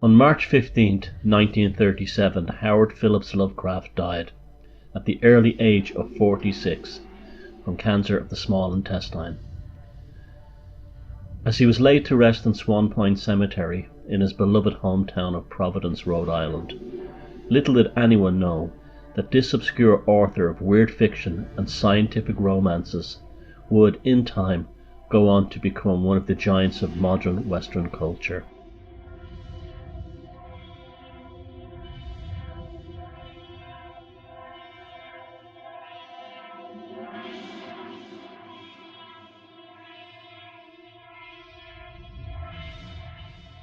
On March 15, 1937, Howard Phillips Lovecraft died at the early age of 46 from cancer of the small intestine. As he was laid to rest in Swan Point Cemetery in his beloved hometown of Providence, Rhode Island, little did anyone know that this obscure author of weird fiction and scientific romances would, in time, go on to become one of the giants of modern Western culture.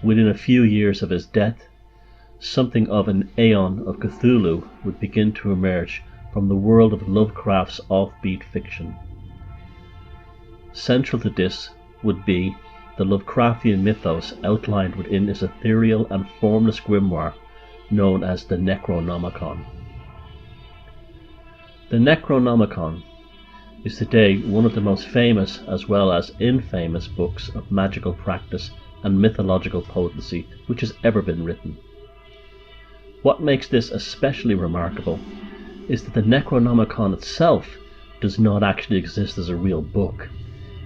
Within a few years of his death, something of an Aeon of Cthulhu would begin to emerge from the world of Lovecraft's offbeat fiction. Central to this would be the Lovecraftian mythos outlined within his ethereal and formless grimoire known as the Necronomicon. The Necronomicon is today one of the most famous as well as infamous books of magical practice and mythological potency which has ever been written. What makes this especially remarkable is that the Necronomicon itself does not actually exist as a real book.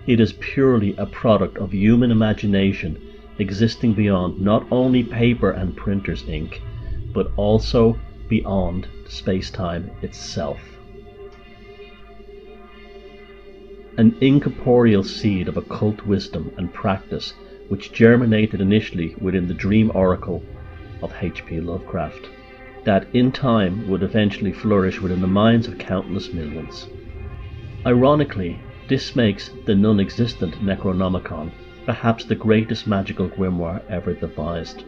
It is purely a product of human imagination existing beyond not only paper and printer's ink, but also beyond space-time itself. An incorporeal seed of occult wisdom and practice which germinated initially within the dream oracle of H.P. Lovecraft, that in time would eventually flourish within the minds of countless millions. Ironically, this makes the non-existent Necronomicon perhaps the greatest magical grimoire ever devised,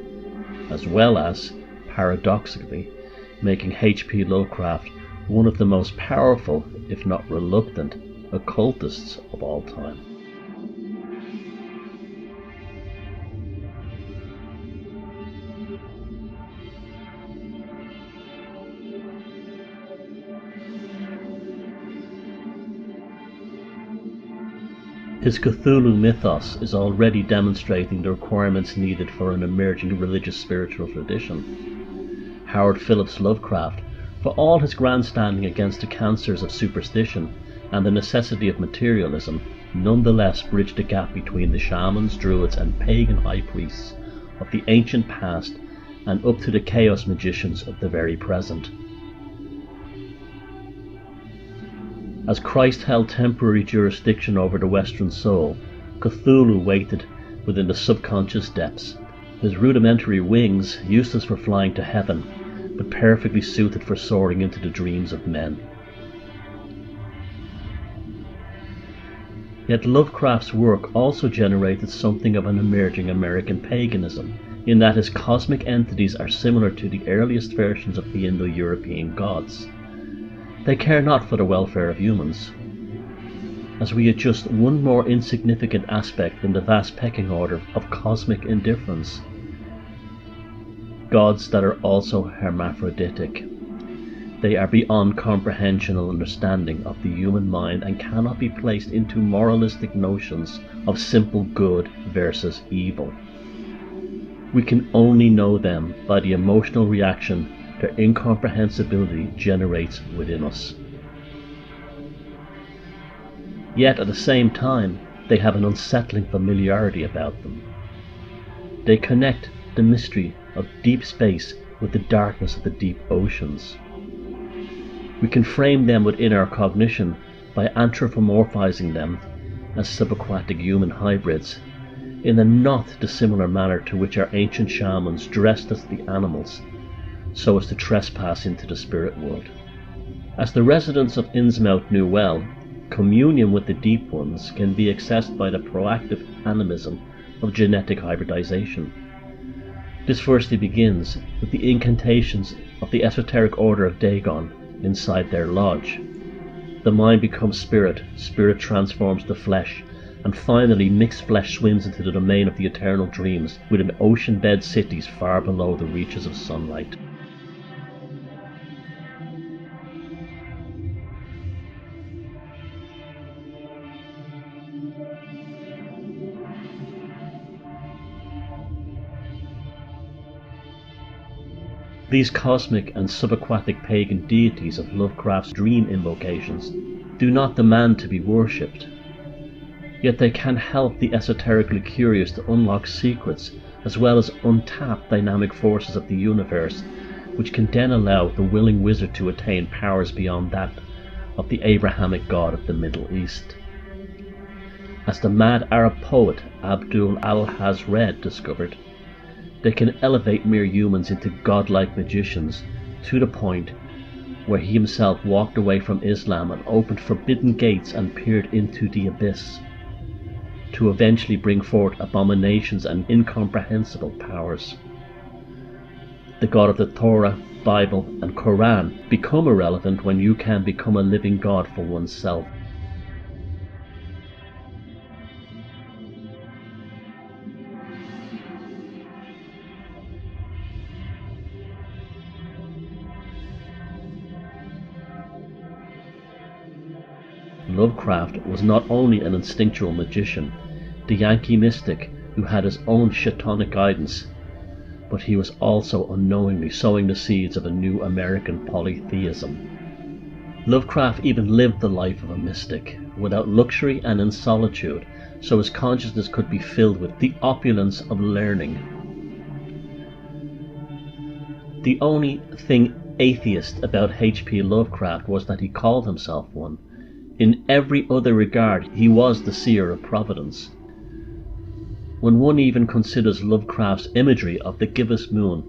as well as, paradoxically, making H.P. Lovecraft one of the most powerful, if not reluctant, occultists of all time. His Cthulhu mythos is already demonstrating the requirements needed for an emerging religious spiritual tradition. Howard Phillips Lovecraft, for all his grandstanding against the cancers of superstition and the necessity of materialism, nonetheless bridged the gap between the shamans, druids and pagan high priests of the ancient past and up to the chaos magicians of the very present. As Christ held temporary jurisdiction over the Western soul, Cthulhu waited within the subconscious depths, his rudimentary wings useless for flying to heaven, but perfectly suited for soaring into the dreams of men. Yet Lovecraft's work also generated something of an emerging American paganism, in that his cosmic entities are similar to the earliest versions of the Indo-European gods. They care not for the welfare of humans. As we adjust one more insignificant aspect in the vast pecking order of cosmic indifference, gods that are also hermaphroditic. They are beyond comprehension and understanding of the human mind and cannot be placed into moralistic notions of simple good versus evil. We can only know them by the emotional reaction their incomprehensibility generates within us. Yet at the same time, they have an unsettling familiarity about them. They connect the mystery of deep space with the darkness of the deep oceans. We can frame them within our cognition by anthropomorphizing them as subaquatic human hybrids, in a not dissimilar manner to which our ancient shamans dressed as the animals so as to trespass into the spirit world. As the residents of Innsmouth knew well, communion with the deep ones can be accessed by the proactive animism of genetic hybridization. This firstly begins with the incantations of the esoteric order of Dagon inside their lodge. The mind becomes spirit, spirit transforms the flesh, and finally mixed flesh swims into the domain of the eternal dreams within ocean-bed cities far below the reaches of sunlight. These cosmic and subaquatic pagan deities of Lovecraft's dream invocations do not demand to be worshipped, yet they can help the esoterically curious to unlock secrets as well as untap dynamic forces of the universe, which can then allow the willing wizard to attain powers beyond that of the Abrahamic god of the Middle East. As the mad Arab poet Abdul al-Hazred discovered, they can elevate mere humans into godlike magicians to the point where he himself walked away from Islam and opened forbidden gates and peered into the abyss, to eventually bring forth abominations and incomprehensible powers. The God of the Torah, Bible and Quran become irrelevant when you can become a living God for oneself. Lovecraft was not only an instinctual magician, the Yankee mystic who had his own shatanic guidance, but he was also unknowingly sowing the seeds of a new American polytheism. Lovecraft even lived the life of a mystic, without luxury and in solitude, so his consciousness could be filled with the opulence of learning. The only thing atheist about H.P. Lovecraft was that he called himself one. In every other regard, he was the seer of Providence. When one even considers Lovecraft's imagery of the gibbous moon,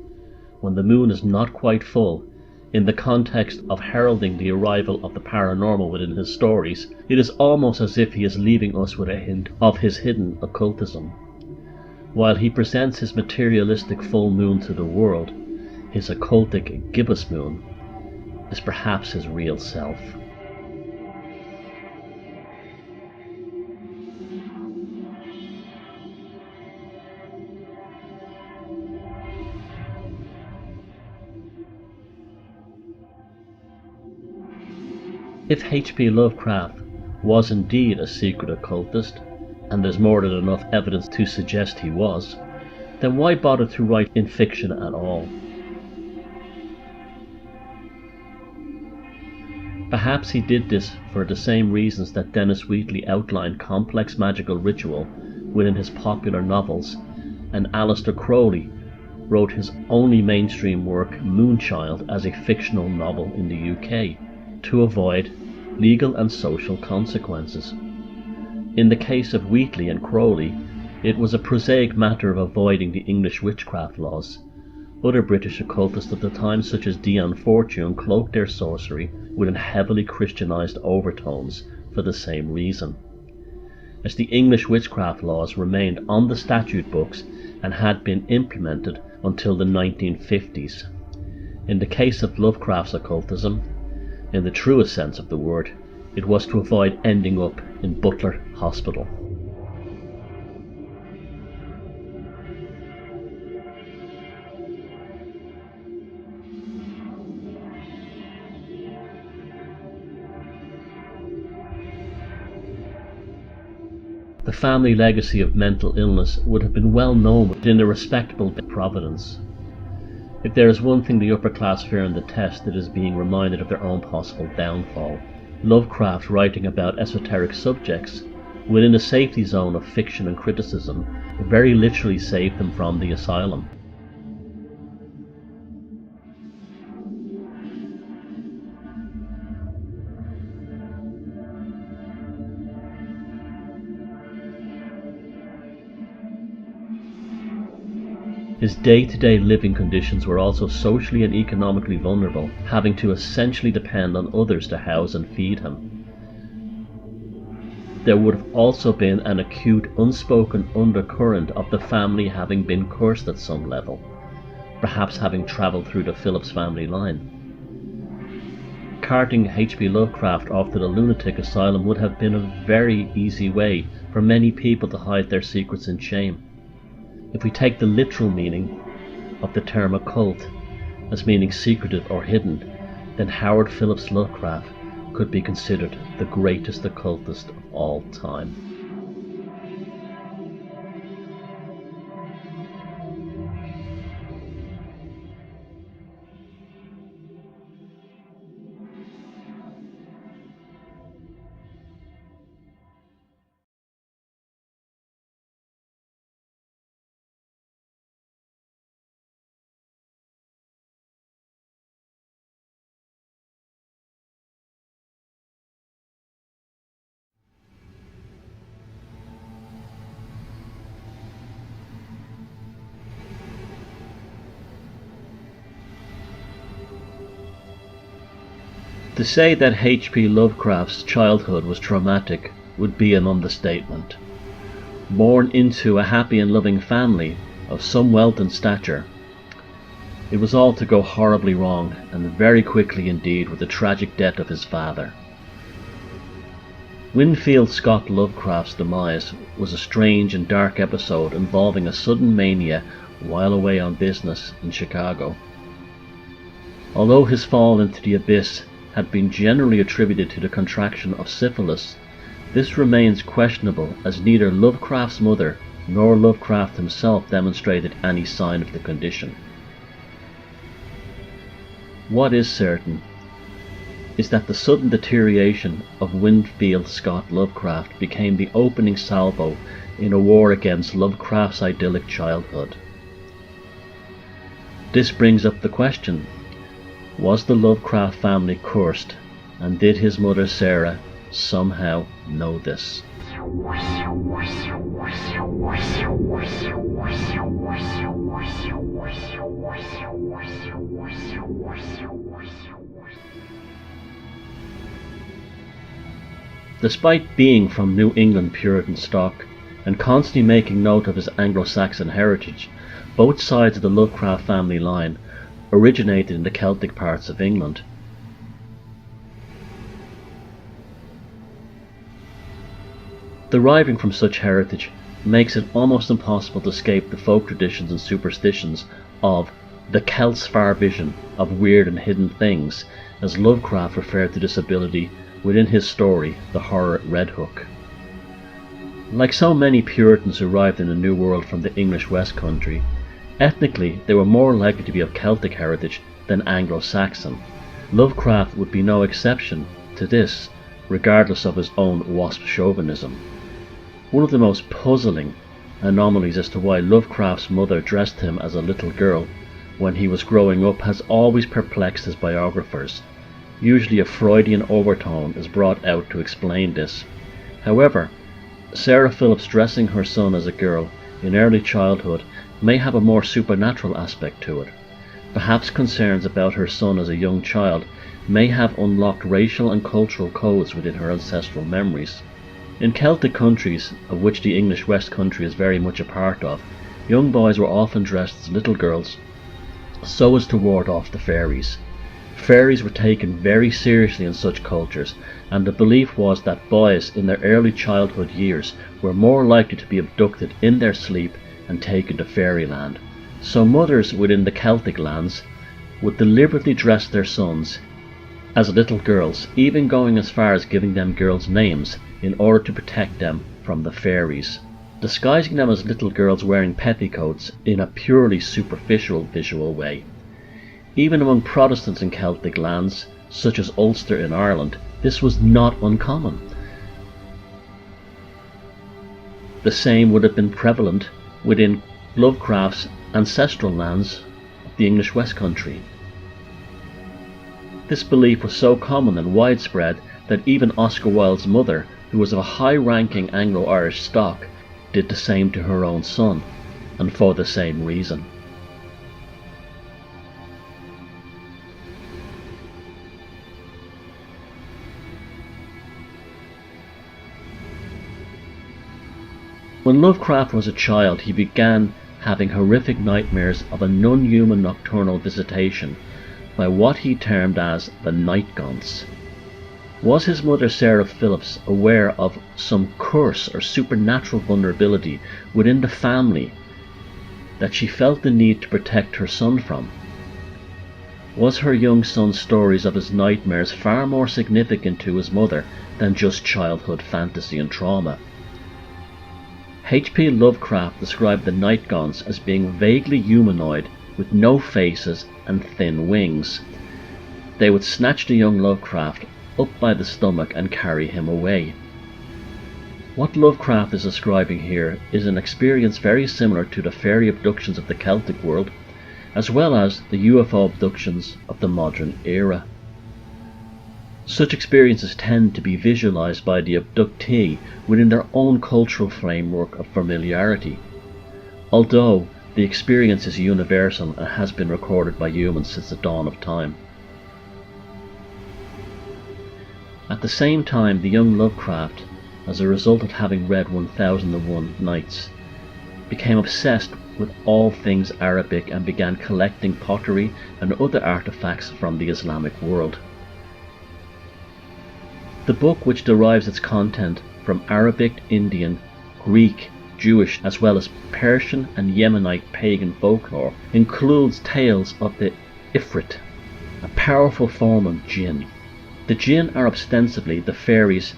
when the moon is not quite full, in the context of heralding the arrival of the paranormal within his stories, it is almost as if he is leaving us with a hint of his hidden occultism. While he presents his materialistic full moon to the world, his occultic gibbous moon is perhaps his real self. If H.P. Lovecraft was indeed a secret occultist, and there's more than enough evidence to suggest he was, then why bother to write in fiction at all? Perhaps he did this for the same reasons that Dennis Wheatley outlined complex magical ritual within his popular novels, and Aleister Crowley wrote his only mainstream work, Moonchild, as a fictional novel in the UK, to avoid legal and social consequences. In the case of Wheatley and Crowley, it was a prosaic matter of avoiding the English witchcraft laws. Other British occultists of the time, such as Dion Fortune, cloaked their sorcery within heavily Christianized overtones for the same reason. As the English witchcraft laws remained on the statute books and had been implemented until the 1950s. In the case of Lovecraft's occultism, in the truest sense of the word, it was to avoid ending up in Butler Hospital. The family legacy of mental illness would have been well known within a respectable Providence. If there is one thing the upper class fear in the test, it is being reminded of their own possible downfall. Lovecraft, writing about esoteric subjects within a safety zone of fiction and criticism, very literally saved them from the asylum. His day-to-day living conditions were also socially and economically vulnerable, having to essentially depend on others to house and feed him. There would have also been an acute, unspoken undercurrent of the family having been cursed at some level, perhaps having travelled through the Phillips family line. Carting H.P. Lovecraft off to the lunatic asylum would have been a very easy way for many people to hide their secrets in shame. If we take the literal meaning of the term occult as meaning secretive or hidden, then Howard Phillips Lovecraft could be considered the greatest occultist of all time. To say that H.P. Lovecraft's childhood was traumatic would be an understatement. Born into a happy and loving family of some wealth and stature, it was all to go horribly wrong, and very quickly indeed, with the tragic death of his father. Winfield Scott Lovecraft's demise was a strange and dark episode involving a sudden mania while away on business in Chicago. Although his fall into the abyss had been generally attributed to the contraction of syphilis, this remains questionable, as neither Lovecraft's mother nor Lovecraft himself demonstrated any sign of the condition. What is certain is that the sudden deterioration of Winfield Scott Lovecraft became the opening salvo in a war against Lovecraft's idyllic childhood. This brings up the question: was the Lovecraft family cursed, and did his mother Sarah somehow know this? Despite being from New England Puritan stock and constantly making note of his Anglo-Saxon heritage, both sides of the Lovecraft family line originated in the Celtic parts of England. Deriving from such heritage makes it almost impossible to escape the folk traditions and superstitions of the Celt's far vision of weird and hidden things, as Lovecraft referred to this ability within his story, The Horror at Red Hook. Like so many Puritans who arrived in the New World from the English West Country, ethnically they were more likely to be of Celtic heritage than Anglo-Saxon. Lovecraft would be no exception to this, regardless of his own wasp chauvinism. One of the most puzzling anomalies as to why Lovecraft's mother dressed him as a little girl when he was growing up has always perplexed his biographers. Usually a Freudian overtone is brought out to explain this. However, Sarah Phillips dressing her son as a girl in early childhood may have a more supernatural aspect to it. Perhaps concerns about her son as a young child may have unlocked racial and cultural codes within her ancestral memories. In Celtic countries, of which the English West Country is very much a part of, young boys were often dressed as little girls so as to ward off the fairies. Fairies were taken very seriously in such cultures, and the belief was that boys in their early childhood years were more likely to be abducted in their sleep and taken to fairyland. So mothers within the Celtic lands would deliberately dress their sons as little girls, even going as far as giving them girls' names in order to protect them from the fairies, disguising them as little girls wearing petticoats in a purely superficial visual way. Even among Protestants in Celtic lands, such as Ulster in Ireland, this was not uncommon. The same would have been prevalent within Lovecraft's ancestral lands of the English West Country. This belief was so common and widespread that even Oscar Wilde's mother, who was of a high-ranking Anglo-Irish stock, did the same to her own son, and for the same reason. When Lovecraft was a child, he began having horrific nightmares of a non-human nocturnal visitation by what he termed as the night gaunts. Was his mother Sarah Phillips aware of some curse or supernatural vulnerability within the family that she felt the need to protect her son from? Was her young son's stories of his nightmares far more significant to his mother than just childhood fantasy and trauma? H.P. Lovecraft described the night gaunts as being vaguely humanoid with no faces and thin wings. They would snatch the young Lovecraft up by the stomach and carry him away. What Lovecraft is describing here is an experience very similar to the fairy abductions of the Celtic world, as well as the UFO abductions of the modern era. Such experiences tend to be visualized by the abductee within their own cultural framework of familiarity, although the experience is universal and has been recorded by humans since the dawn of time. At the same time, the young Lovecraft, as a result of having read 1001 Nights, became obsessed with all things Arabic and began collecting pottery and other artifacts from the Islamic world. The book, which derives its content from Arabic, Indian, Greek, Jewish, as well as Persian and Yemenite pagan folklore, includes tales of the Ifrit, a powerful form of jinn. The jinn are ostensibly the fairies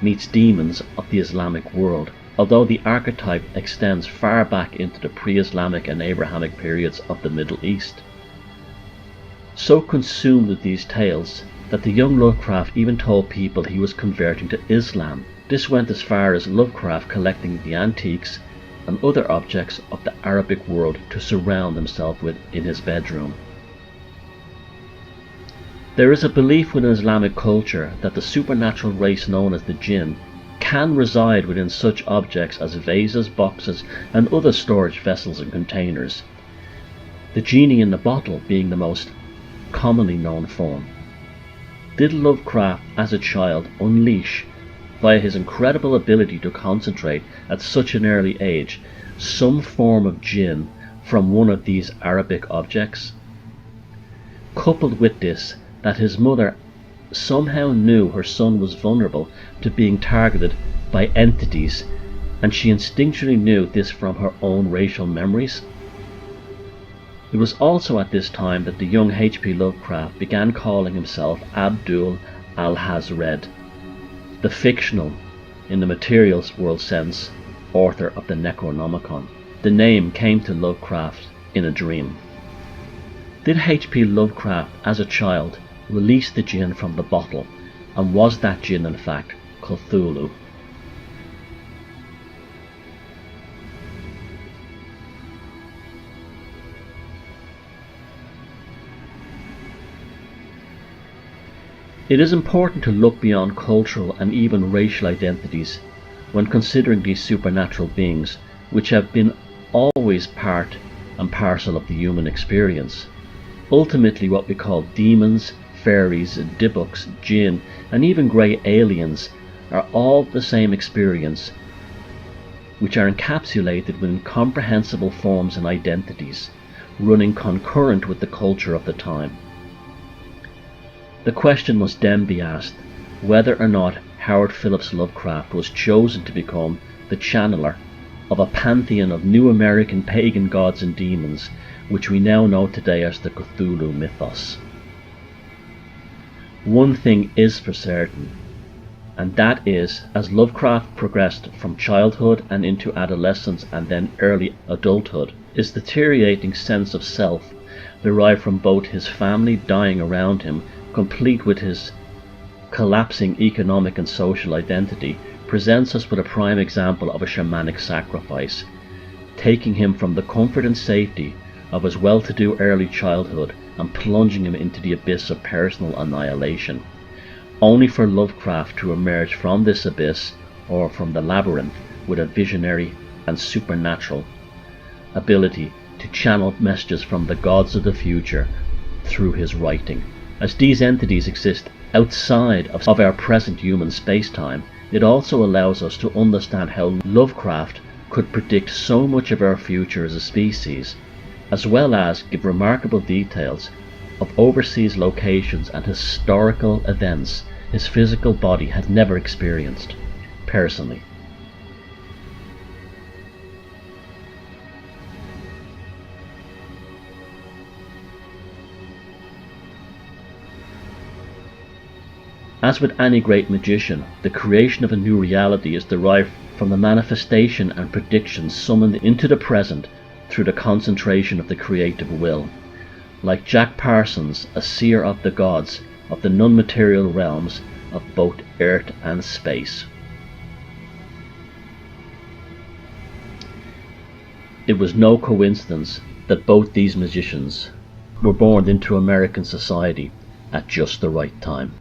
meets demons of the Islamic world, although the archetype extends far back into the pre-Islamic and Abrahamic periods of the Middle East. So consumed with these tales that the young Lovecraft even told people he was converting to Islam. This went as far as Lovecraft collecting the antiques and other objects of the Arabic world to surround himself with in his bedroom. There is a belief within Islamic culture that the supernatural race known as the jinn can reside within such objects as vases, boxes, and other storage vessels and containers, the genie in the bottle being the most commonly known form. Did Lovecraft as a child unleash, via his incredible ability to concentrate at such an early age, some form of jinn from one of these Arabic objects? Coupled with this, that his mother somehow knew her son was vulnerable to being targeted by entities, and she instinctually knew this from her own racial memories. It was also at this time that the young H.P. Lovecraft began calling himself Abdul al-Hazred, the fictional, in the material world sense, author of the Necronomicon. The name came to Lovecraft in a dream. Did H.P. Lovecraft, as a child, release the jinn from the bottle, and was that jinn in fact Ktulhu? It is important to look beyond cultural and even racial identities when considering these supernatural beings, which have been always part and parcel of the human experience. Ultimately, what we call demons, fairies, dibbuks, jinn, and even grey aliens are all the same experience, which are encapsulated within comprehensible forms and identities, running concurrent with the culture of the time. The question must then be asked whether or not Howard Phillips Lovecraft was chosen to become the channeler of a pantheon of new American pagan gods and demons, which we now know today as the Cthulhu mythos. One thing is for certain, and that is, as Lovecraft progressed from childhood and into adolescence and then early adulthood, his deteriorating sense of self, derived from both his family dying around him, complete with his collapsing economic and social identity, presents us with a prime example of a shamanic sacrifice, taking him from the comfort and safety of his well-to-do early childhood and plunging him into the abyss of personal annihilation, only for Lovecraft to emerge from this abyss, or from the labyrinth, with a visionary and supernatural ability to channel messages from the gods of the future through his writing. As these entities exist outside of our present human space-time, it also allows us to understand how Lovecraft could predict so much of our future as a species, as well as give remarkable details of overseas locations and historical events his physical body had never experienced personally. As with any great magician, the creation of a new reality is derived from the manifestation and prediction summoned into the present through the concentration of the creative will. Like Jack Parsons, a seer of the gods of the non-material realms of both earth and space. It was no coincidence that both these magicians were born into American society at just the right time.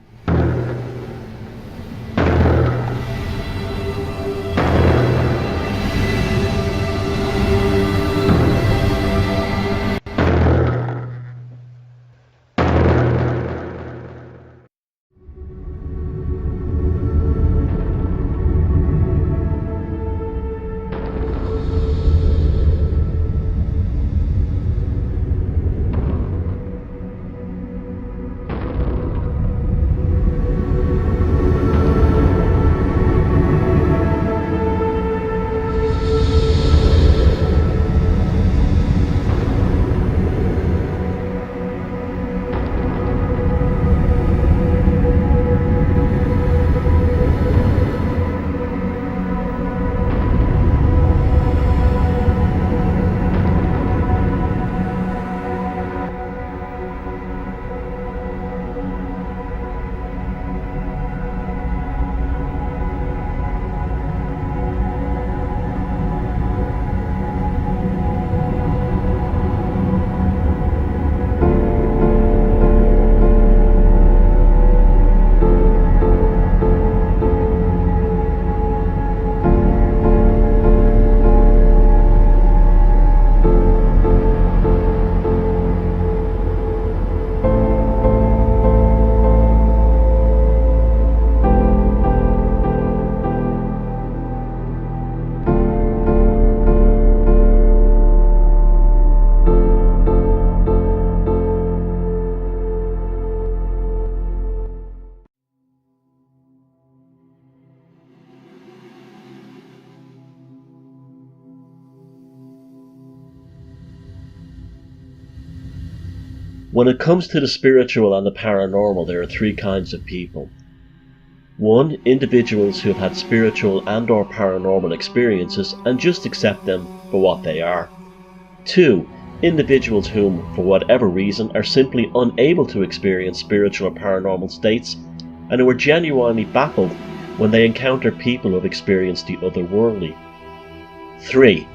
When it comes to the spiritual and the paranormal, there are three kinds of people. 1. Individuals who have had spiritual and or paranormal experiences and just accept them for what they are. 2. Individuals whom, for whatever reason, are simply unable to experience spiritual or paranormal states and who are genuinely baffled when they encounter people who have experienced the otherworldly. 3.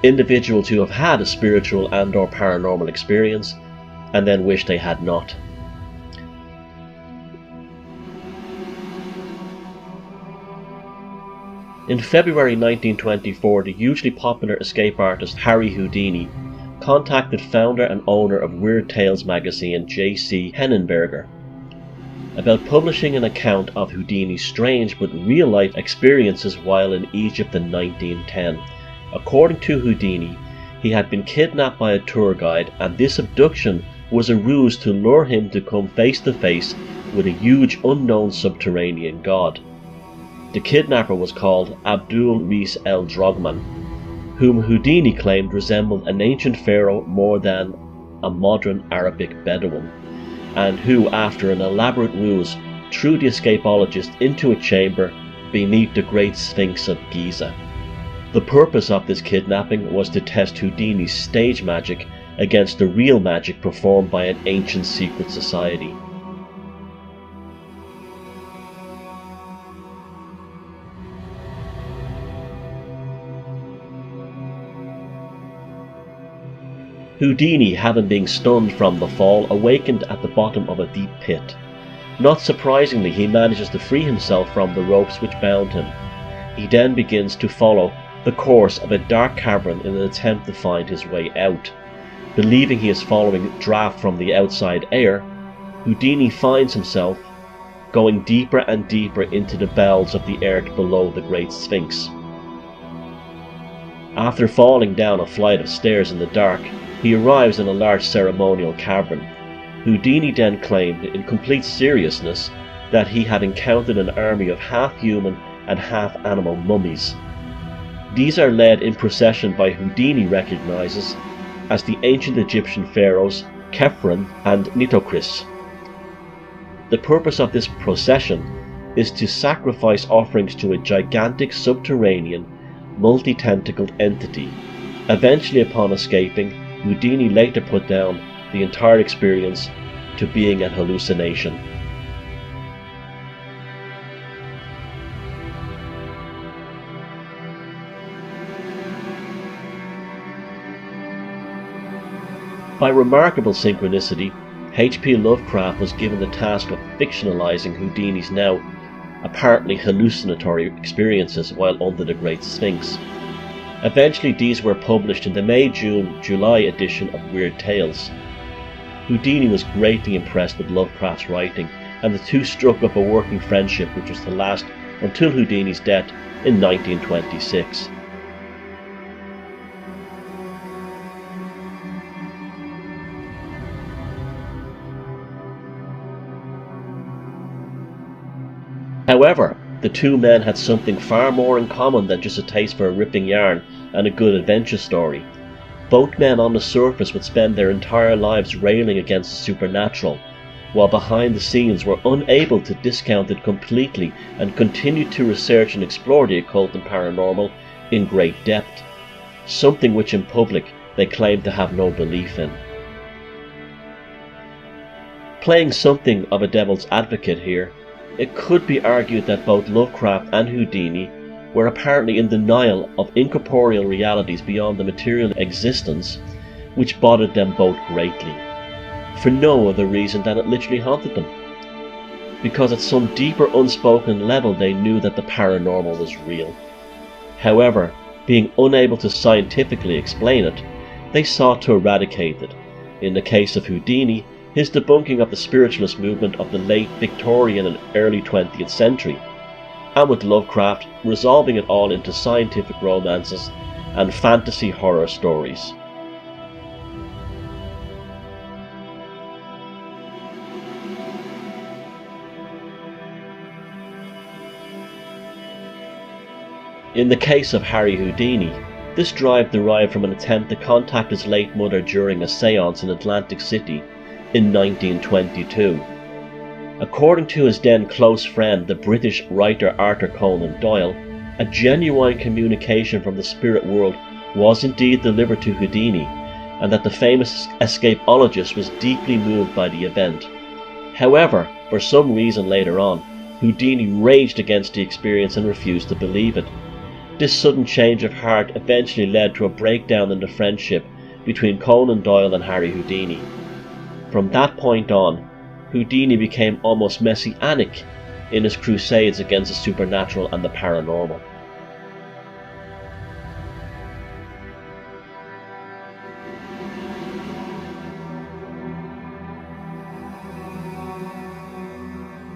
Individuals who have had a spiritual and or paranormal experience and then wish they had not. In February 1924, the hugely popular escape artist Harry Houdini contacted founder and owner of Weird Tales magazine J.C. Henenberger about publishing an account of Houdini's strange but real-life experiences while in Egypt in 1910. According to Houdini, he had been kidnapped by a tour guide, and this abduction was a ruse to lure him to come face to face with a huge unknown subterranean god. The kidnapper was called Abdul Reis el Drogman, whom Houdini claimed resembled an ancient pharaoh more than a modern Arabic Bedouin, and who, after an elaborate ruse, threw the escapologist into a chamber beneath the Great Sphinx of Giza. The purpose of this kidnapping was to test Houdini's stage magic against the real magic performed by an ancient secret society. Houdini, having been stunned from the fall, awakened at the bottom of a deep pit. Not surprisingly, he manages to free himself from the ropes which bound him. He then begins to follow the course of a dark cavern in an attempt to find his way out. Believing he is following draft from the outside air, Houdini finds himself going deeper and deeper into the bowels of the earth below the Great Sphinx. After falling down a flight of stairs in the dark, he arrives in a large ceremonial cavern. Houdini then claimed in complete seriousness that he had encountered an army of half-human and half-animal mummies. These are led in procession by Houdini recognizes as the ancient Egyptian pharaohs Khephren and Nitocris. The purpose of this procession is to sacrifice offerings to a gigantic subterranean, multi-tentacled entity. Eventually, upon escaping, Houdini later put down the entire experience to being an hallucination. By remarkable synchronicity, H.P. Lovecraft was given the task of fictionalizing Houdini's now apparently hallucinatory experiences while under the Great Sphinx. Eventually these were published in the May, June, July edition of Weird Tales. Houdini was greatly impressed with Lovecraft's writing, and the two struck up a working friendship which was to last until Houdini's death in 1926. However, the two men had something far more in common than just a taste for a ripping yarn and a good adventure story. Both men on the surface would spend their entire lives railing against the supernatural, while behind the scenes were unable to discount it completely and continued to research and explore the occult and paranormal in great depth, something which in public they claimed to have no belief in. Playing something of a devil's advocate here, it could be argued that both Lovecraft and Houdini were apparently in denial of incorporeal realities beyond the material existence, which bothered them both greatly, for no other reason than it literally haunted them. Because at some deeper unspoken level they knew that the paranormal was real. However, being unable to scientifically explain it, they sought to eradicate it. In the case of Houdini, his debunking of the spiritualist movement of the late Victorian and early 20th century, and with Lovecraft resolving it all into scientific romances and fantasy horror stories. In the case of Harry Houdini, this drive derived from an attempt to contact his late mother during a seance in Atlantic City in 1922. According to his then close friend, the British writer Arthur Conan Doyle, a genuine communication from the spirit world was indeed delivered to Houdini, and that the famous escapologist was deeply moved by the event. However, for some reason later on, Houdini raged against the experience and refused to believe it. This sudden change of heart eventually led to a breakdown in the friendship between Conan Doyle and Harry Houdini. From that point on, Houdini became almost messianic in his crusades against the supernatural and the paranormal.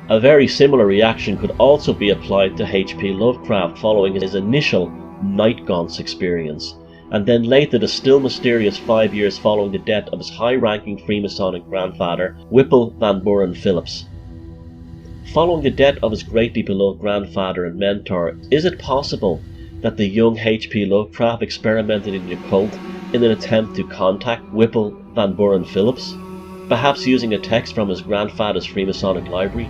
A very similar reaction could also be applied to H.P. Lovecraft following his initial Night Gaunts experience, and then later the still mysterious 5 years following the death of his high-ranking Freemasonic grandfather, Whipple Van Buren Phillips. Following the death of his greatly beloved grandfather and mentor, is it possible that the young H.P. Lovecraft experimented in the occult in an attempt to contact Whipple Van Buren Phillips, perhaps using a text from his grandfather's Freemasonic library?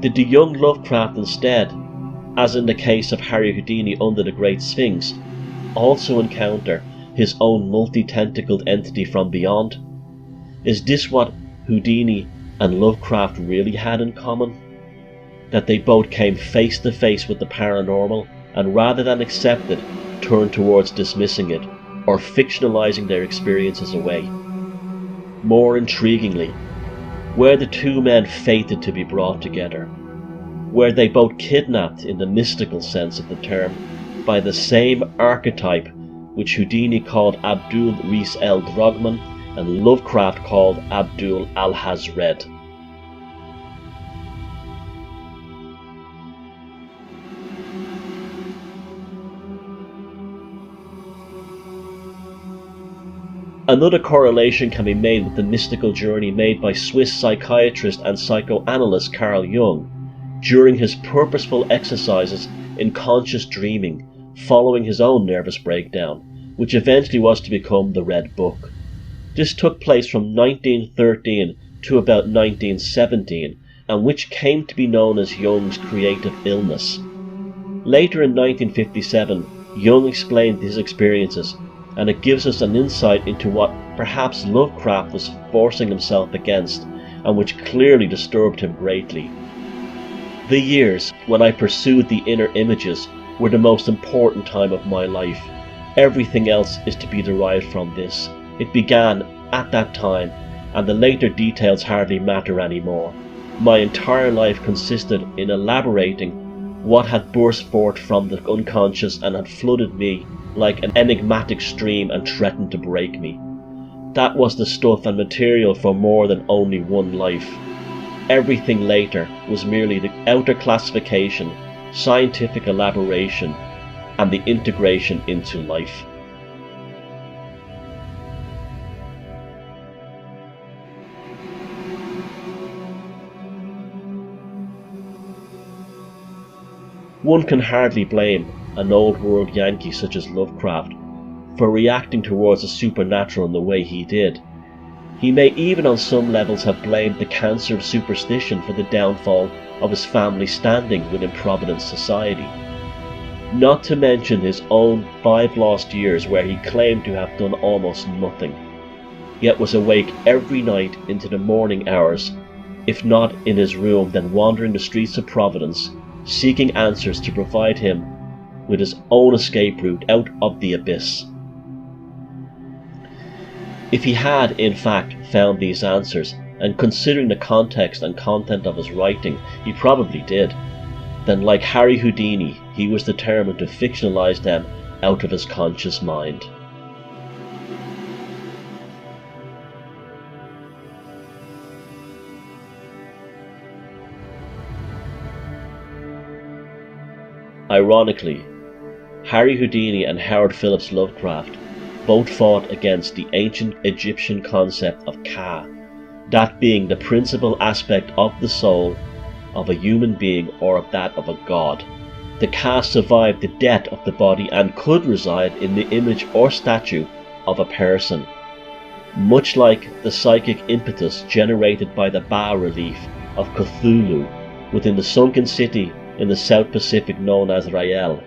Did the young Lovecraft instead, as in the case of Harry Houdini under the Great Sphinx, also encounter his own multi-tentacled entity from beyond? Is this what Houdini and Lovecraft really had in common? That they both came face to face with the paranormal, and rather than accept it, turned towards dismissing it, or fictionalizing their experiences away. More intriguingly, were the two men fated to be brought together? Were they both kidnapped in the mystical sense of the term by the same archetype which Houdini called Abdul Rees El Drogman and Lovecraft called Abdul Al-Hazred? Another correlation can be made with the mystical journey made by Swiss psychiatrist and psychoanalyst Carl Jung during his purposeful exercises in conscious dreaming following his own nervous breakdown, which eventually was to become the Red Book. This took place from 1913 to about 1917, and which came to be known as Jung's creative illness. Later in 1957, Jung explained his experiences, and it gives us an insight into what perhaps Lovecraft was forcing himself against, and which clearly disturbed him greatly. The years when I pursued the inner images were the most important time of my life. Everything else is to be derived from this. It began at that time, and the later details hardly matter anymore. My entire life consisted in elaborating what had burst forth from the unconscious and had flooded me like an enigmatic stream and threatened to break me. That was the stuff and material for more than only one life. Everything later was merely the outer classification, scientific elaboration, and the integration into life. One can hardly blame an old world Yankee such as Lovecraft for reacting towards the supernatural in the way he did. He may even on some levels have blamed the cancer of superstition for the downfall of his family's standing within Providence society. Not to mention his own 5 lost years where he claimed to have done almost nothing, yet was awake every night into the morning hours, if not in his room then wandering the streets of Providence, seeking answers to provide him with his own escape route out of the abyss. If he had, in fact, found these answers, and considering the context and content of his writing, he probably did, then like Harry Houdini, he was determined to fictionalize them out of his conscious mind. Ironically, Harry Houdini and Howard Phillips Lovecraft both fought against the ancient Egyptian concept of Ka, that being the principal aspect of the soul of a human being or of that of a god. The Ka survived the death of the body and could reside in the image or statue of a person. much like the psychic impetus generated by the bas-relief of Ktulhu within the sunken city in the South Pacific known as Rael,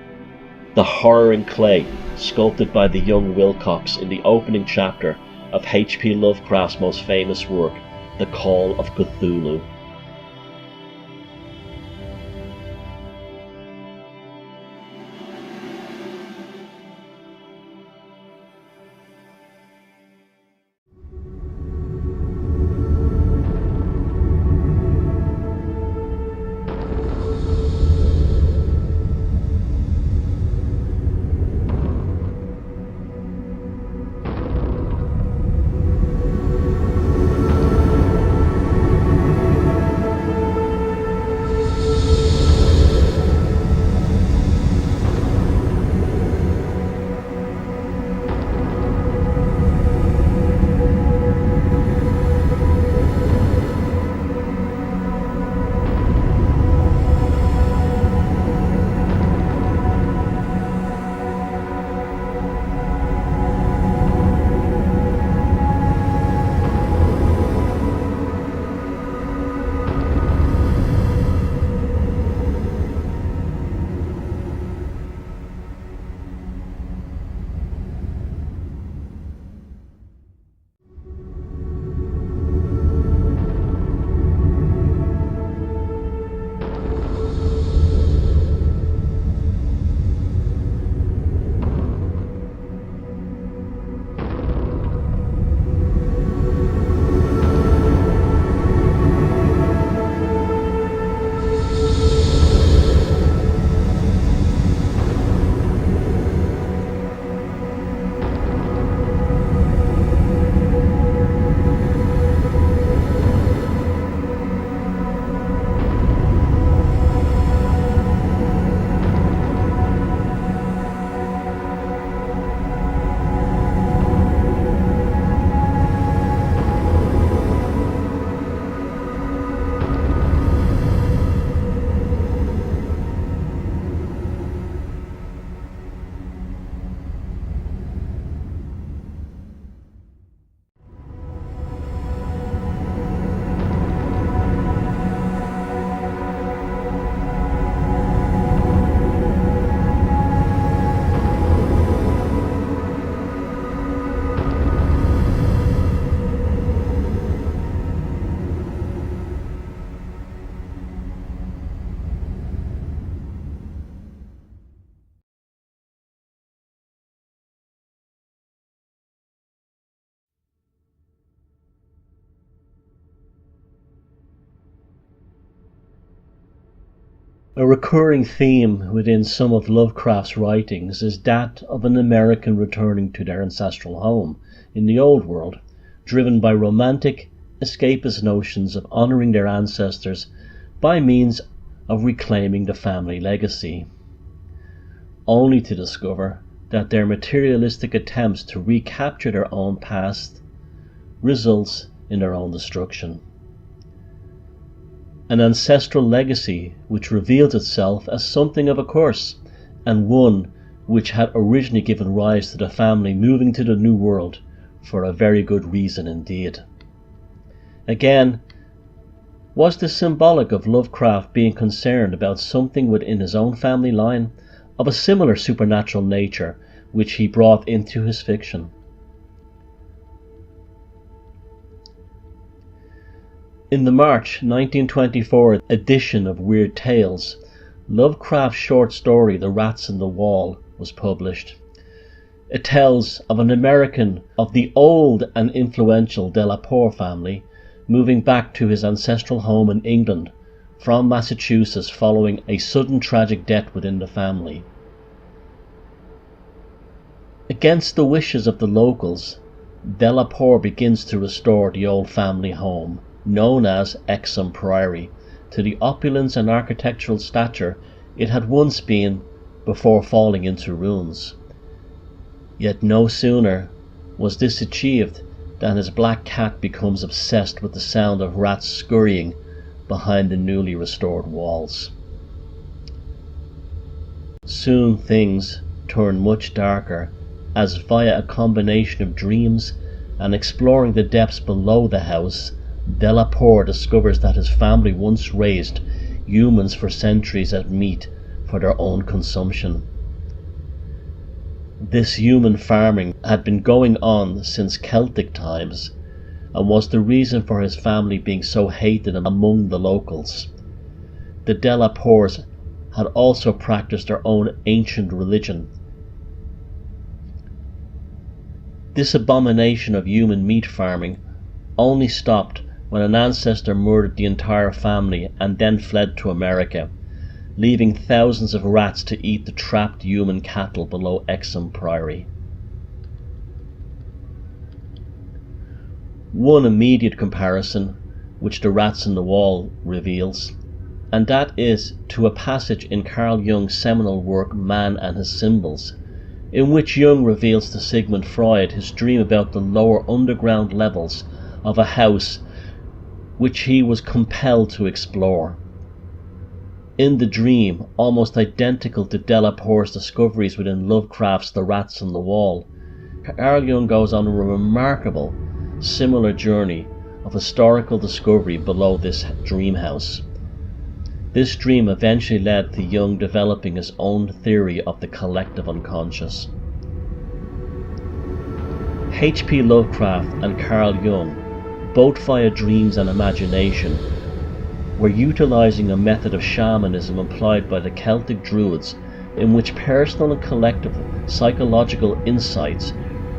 the horror in clay sculpted by the young Wilcox in the opening chapter of H.P. Lovecraft's most famous work, The Call of Cthulhu. A recurring theme within some of Lovecraft's writings is that of an American returning to their ancestral home in the Old World, driven by romantic, escapist notions of honouring their ancestors by means of reclaiming the family legacy, only to discover that their materialistic attempts to recapture their own past results in their own destruction. An ancestral legacy which reveals itself as something of a curse, and one which had originally given rise to the family moving to the New World for a very good reason indeed. Again, was this symbolic of Lovecraft being concerned about something within his own family line of a similar supernatural nature which he brought into his fiction? In the March 1924 edition of Weird Tales, Lovecraft's short story The Rats in the Wall was published. It tells of an American of the old and influential De La Poor family moving back to his ancestral home in England from Massachusetts following a sudden tragic death within the family. Against the wishes of the locals, De La Poor begins to restore the old family home, known as Exham Priory, to the opulence and architectural stature it had once been before falling into ruins. Yet no sooner was this achieved than his black cat becomes obsessed with the sound of rats scurrying behind the newly restored walls. Soon things turn much darker as, via a combination of dreams and exploring the depths below the house, Delaporte discovers that his family once raised humans for centuries as meat for their own consumption. This human farming had been going on since Celtic times and was the reason for his family being so hated among the locals. The Delaportes had also practiced their own ancient religion. This abomination of human meat farming only stopped when an ancestor murdered the entire family and then fled to America, leaving thousands of rats to eat the trapped human cattle below Exham Priory. One immediate comparison, which the rats in the wall reveals, and that is to a passage in Carl Jung's seminal work Man and His Symbols, in which Jung reveals to Sigmund Freud his dream about the lower underground levels of a house which he was compelled to explore. In the dream, almost identical to Delaporte's discoveries within Lovecraft's The Rats on the Wall, Carl Jung goes on a remarkable, similar journey of historical discovery below this dream house. This dream eventually led to Jung developing his own theory of the collective unconscious. H.P. Lovecraft and Carl Jung, both via dreams and imagination, were utilizing a method of shamanism employed by the Celtic Druids, in which personal and collective psychological insights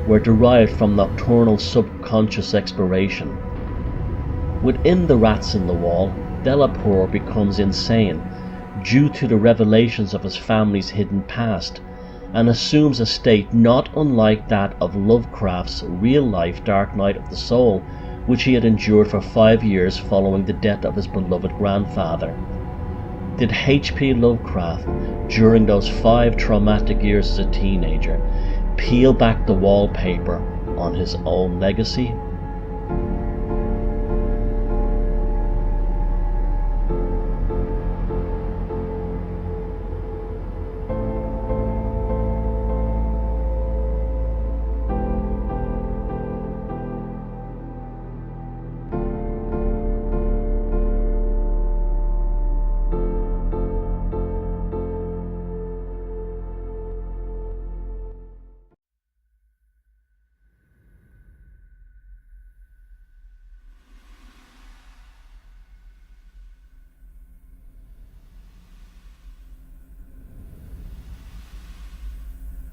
were derived from nocturnal subconscious exploration. Within The Rats in the Wall, Delaporte becomes insane due to the revelations of his family's hidden past, and assumes a state not unlike that of Lovecraft's real-life Dark Night of the Soul, which he had endured for 5 years following the death of his beloved grandfather. Did H.P. Lovecraft, during those 5 traumatic years as a teenager, peel back the wallpaper on his own legacy?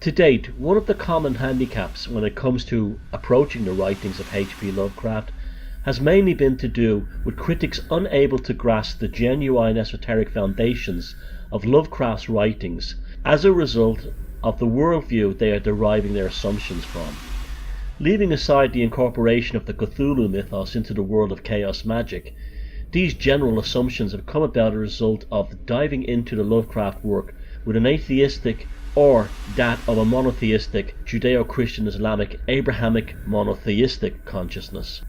To date, one of the common handicaps when it comes to approaching the writings of H.P. Lovecraft has mainly been to do with critics unable to grasp the genuine esoteric foundations of Lovecraft's writings as a result of the worldview they are deriving their assumptions from. Leaving aside the incorporation of the Cthulhu mythos into the world of chaos magic, these general assumptions have come about as a result of diving into the Lovecraft work with an atheistic or that of a monotheistic Judeo-Christian Islamic Abrahamic monotheistic consciousness.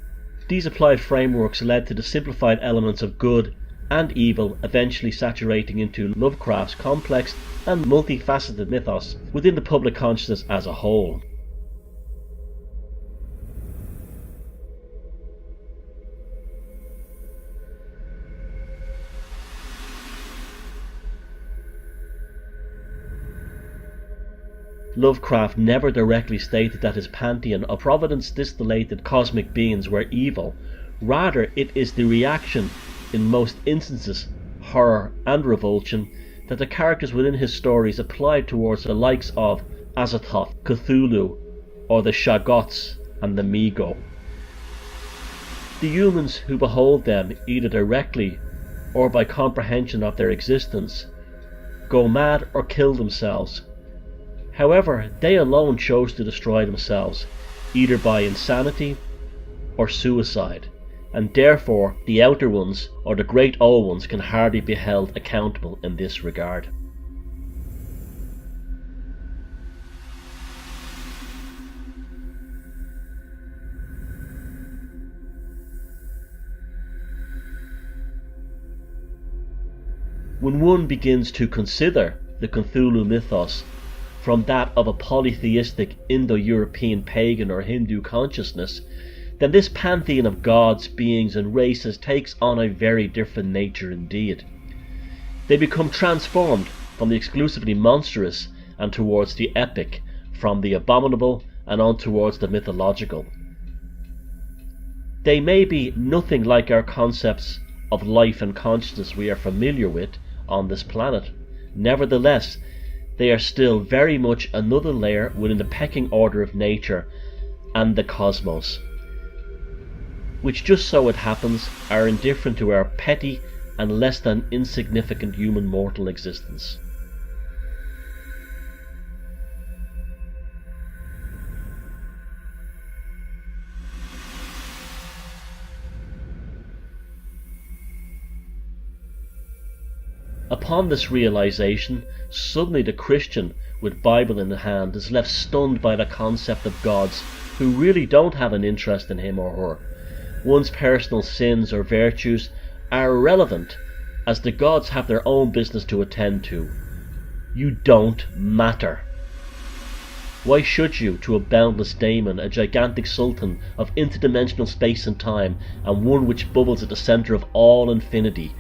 These applied frameworks led to the simplified elements of good and evil eventually saturating into Lovecraft's complex and multifaceted mythos within the public consciousness as a whole. Lovecraft never directly stated that his pantheon of providence-distillated cosmic beings were evil. Rather, it is the reaction, in most instances horror and revulsion, that the characters within his stories applied towards the likes of Azathoth, Cthulhu, or the Shoggoths and the Mi-Go. The humans who behold them, either directly or by comprehension of their existence, go mad or kill themselves. However, they alone chose to destroy themselves, either by insanity or suicide, and therefore the Outer Ones, or the Great Old Ones, can hardly be held accountable in this regard. When one begins to consider the Cthulhu mythos from that of a polytheistic Indo-European pagan or Hindu consciousness, then this pantheon of gods, beings and races takes on a very different nature indeed. They become transformed from the exclusively monstrous and towards the epic, from the abominable and on towards the mythological. They may be nothing like our concepts of life and consciousness we are familiar with on this planet. Nevertheless, they are still very much another layer within the pecking order of nature and the cosmos, which just so it happens are indifferent to our petty and less than insignificant human mortal existence. Upon this realization, suddenly the Christian with Bible in hand is left stunned by the concept of gods who really don't have an interest in him or her. One's personal sins or virtues are irrelevant, as the gods have their own business to attend to. You don't matter. Why should you to a boundless daemon, a gigantic sultan of interdimensional space and time, and one which bubbles at the centre of all infinity,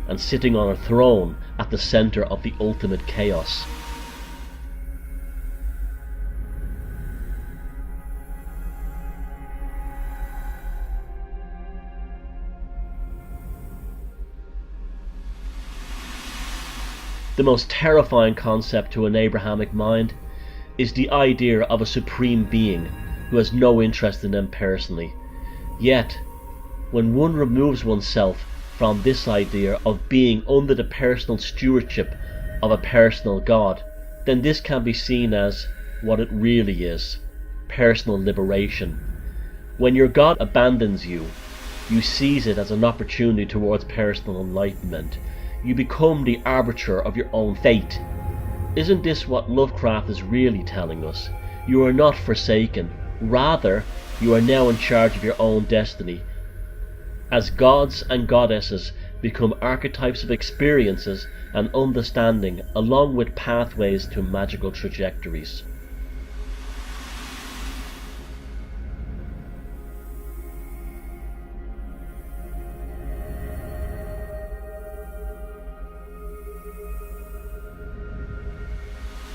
and sitting on a throne at the centre of the ultimate chaos? The most terrifying concept to an Abrahamic mind is the idea of a supreme being who has no interest in them personally. Yet, when one removes oneself from this idea of being under the personal stewardship of a personal God, then this can be seen as what it really is: personal liberation. When your God abandons you, you seize it as an opportunity towards personal enlightenment. You become the arbiter of your own fate. Isn't this what Lovecraft is really telling us? You are not forsaken. Rather, you are now in charge of your own destiny. As gods and goddesses become archetypes of experiences and understanding, along with pathways to magical trajectories.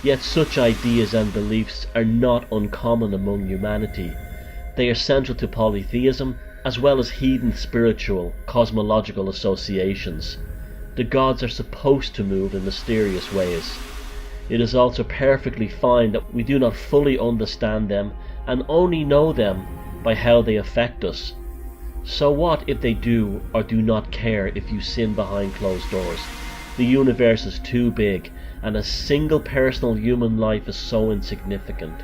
Yet such ideas and beliefs are not uncommon among humanity. They are central to polytheism, as well as heathen spiritual, cosmological associations. The gods are supposed to move in mysterious ways. It is also perfectly fine that we do not fully understand them and only know them by how they affect us. So what if they do or do not care if you sin behind closed doors? The universe is too big, and a single personal human life is so insignificant.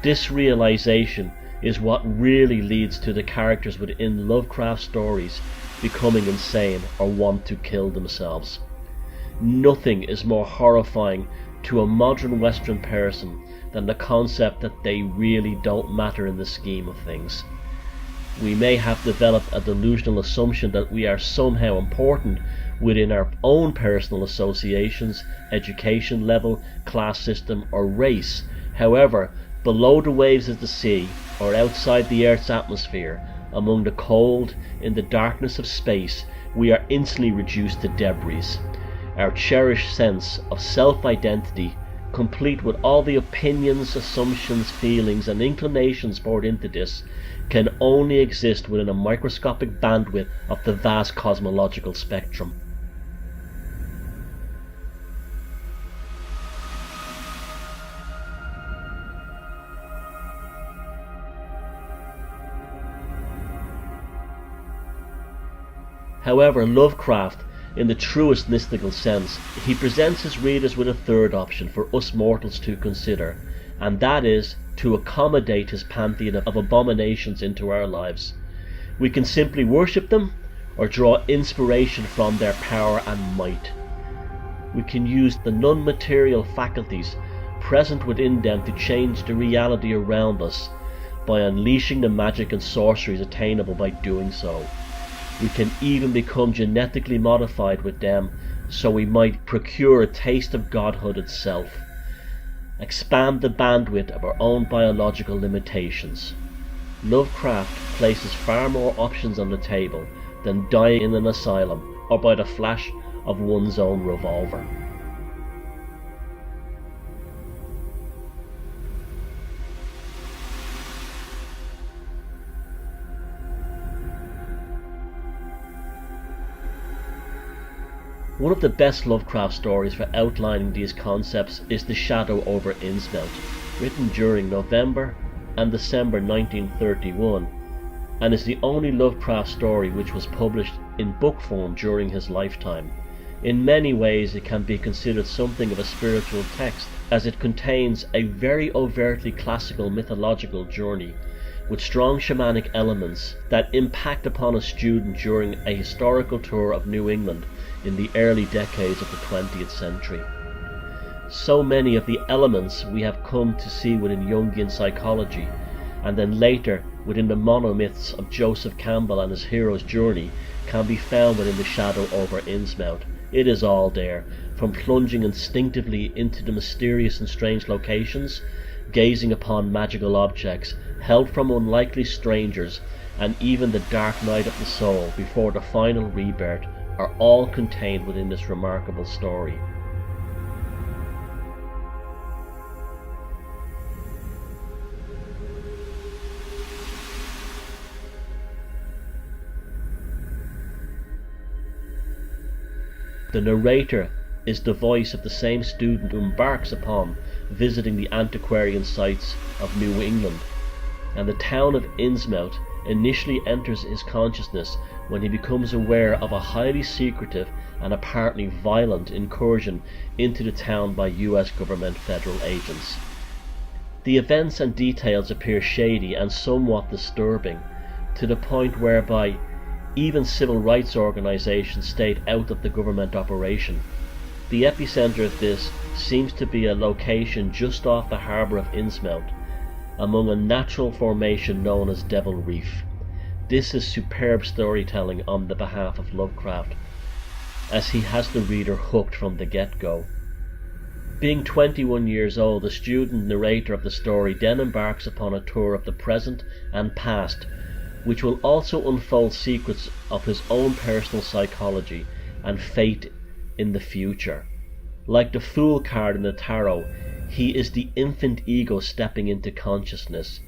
This realization is what really leads to the characters within Lovecraft stories becoming insane or want to kill themselves. Nothing is more horrifying to a modern Western person than the concept that they really don't matter in the scheme of things. We may have developed a delusional assumption that we are somehow important within our own personal associations, education level, class system or race. However, below the waves of the sea, or outside the Earth's atmosphere, among the cold, in the darkness of space, we are instantly reduced to debris. Our cherished sense of self-identity, complete with all the opinions, assumptions, feelings and inclinations poured into this, can only exist within a microscopic bandwidth of the vast cosmological spectrum. However, Lovecraft, in the truest mystical sense, he presents his readers with a third option for us mortals to consider, and that is to accommodate his pantheon of abominations into our lives. We can simply worship them or draw inspiration from their power and might. We can use the non-material faculties present within them to change the reality around us by unleashing the magic and sorceries attainable by doing so. We can even become genetically modified with them, so we might procure a taste of godhood itself. expand the bandwidth of our own biological limitations. Lovecraft places far more options on the table than dying in an asylum or by the flash of one's own revolver. One of the best Lovecraft stories for outlining these concepts is The Shadow over Innsmouth, written during November and December 1931, and is the only Lovecraft story which was published in book form during his lifetime. In many ways it can be considered something of a spiritual text, as it contains a very overtly classical mythological journey with strong shamanic elements that impact upon a student during a historical tour of New England in the early decades of the 20th century. So many of the elements we have come to see within Jungian psychology, and then later within the monomyths of Joseph Campbell and his hero's journey, can be found within The Shadow over Innsmouth. It is all there, from plunging instinctively into the mysterious and strange locations, gazing upon magical objects, held from unlikely strangers, and even the dark night of the soul before the final rebirth, are all contained within this remarkable story. The narrator is the voice of the same student who embarks upon visiting the antiquarian sites of New England, and the town of Innsmouth initially enters his consciousness when he becomes aware of a highly secretive and apparently violent incursion into the town by US government federal agents. The events and details appear shady and somewhat disturbing, to the point whereby even civil rights organisations stayed out of the government operation. The epicenter of this seems to be a location just off the harbour of Innsmouth, among a natural formation known as Devil Reef. This is superb storytelling on the behalf of Lovecraft, as he has the reader hooked from the get-go. Being 21 years old, the student narrator of the story then embarks upon a tour of the present and past, which will also unfold secrets of his own personal psychology and fate in the future. Like the Fool card in the tarot, he is the infant ego stepping into consciousness.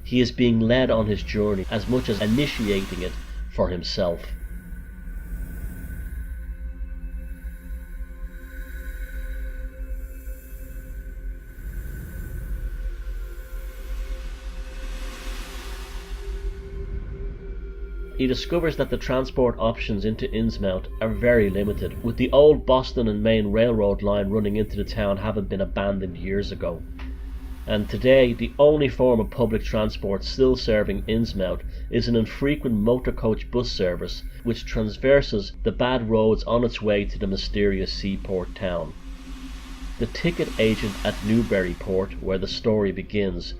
He is being led on his journey as much as initiating it for himself. He discovers that the transport options into Innsmouth are very limited, with the old Boston and Maine railroad line running into the town having been abandoned years ago. And today, the only form of public transport still serving Innsmouth is an infrequent motor coach bus service which traverses the bad roads on its way to the mysterious seaport town. The ticket agent at Newburyport, where the story begins,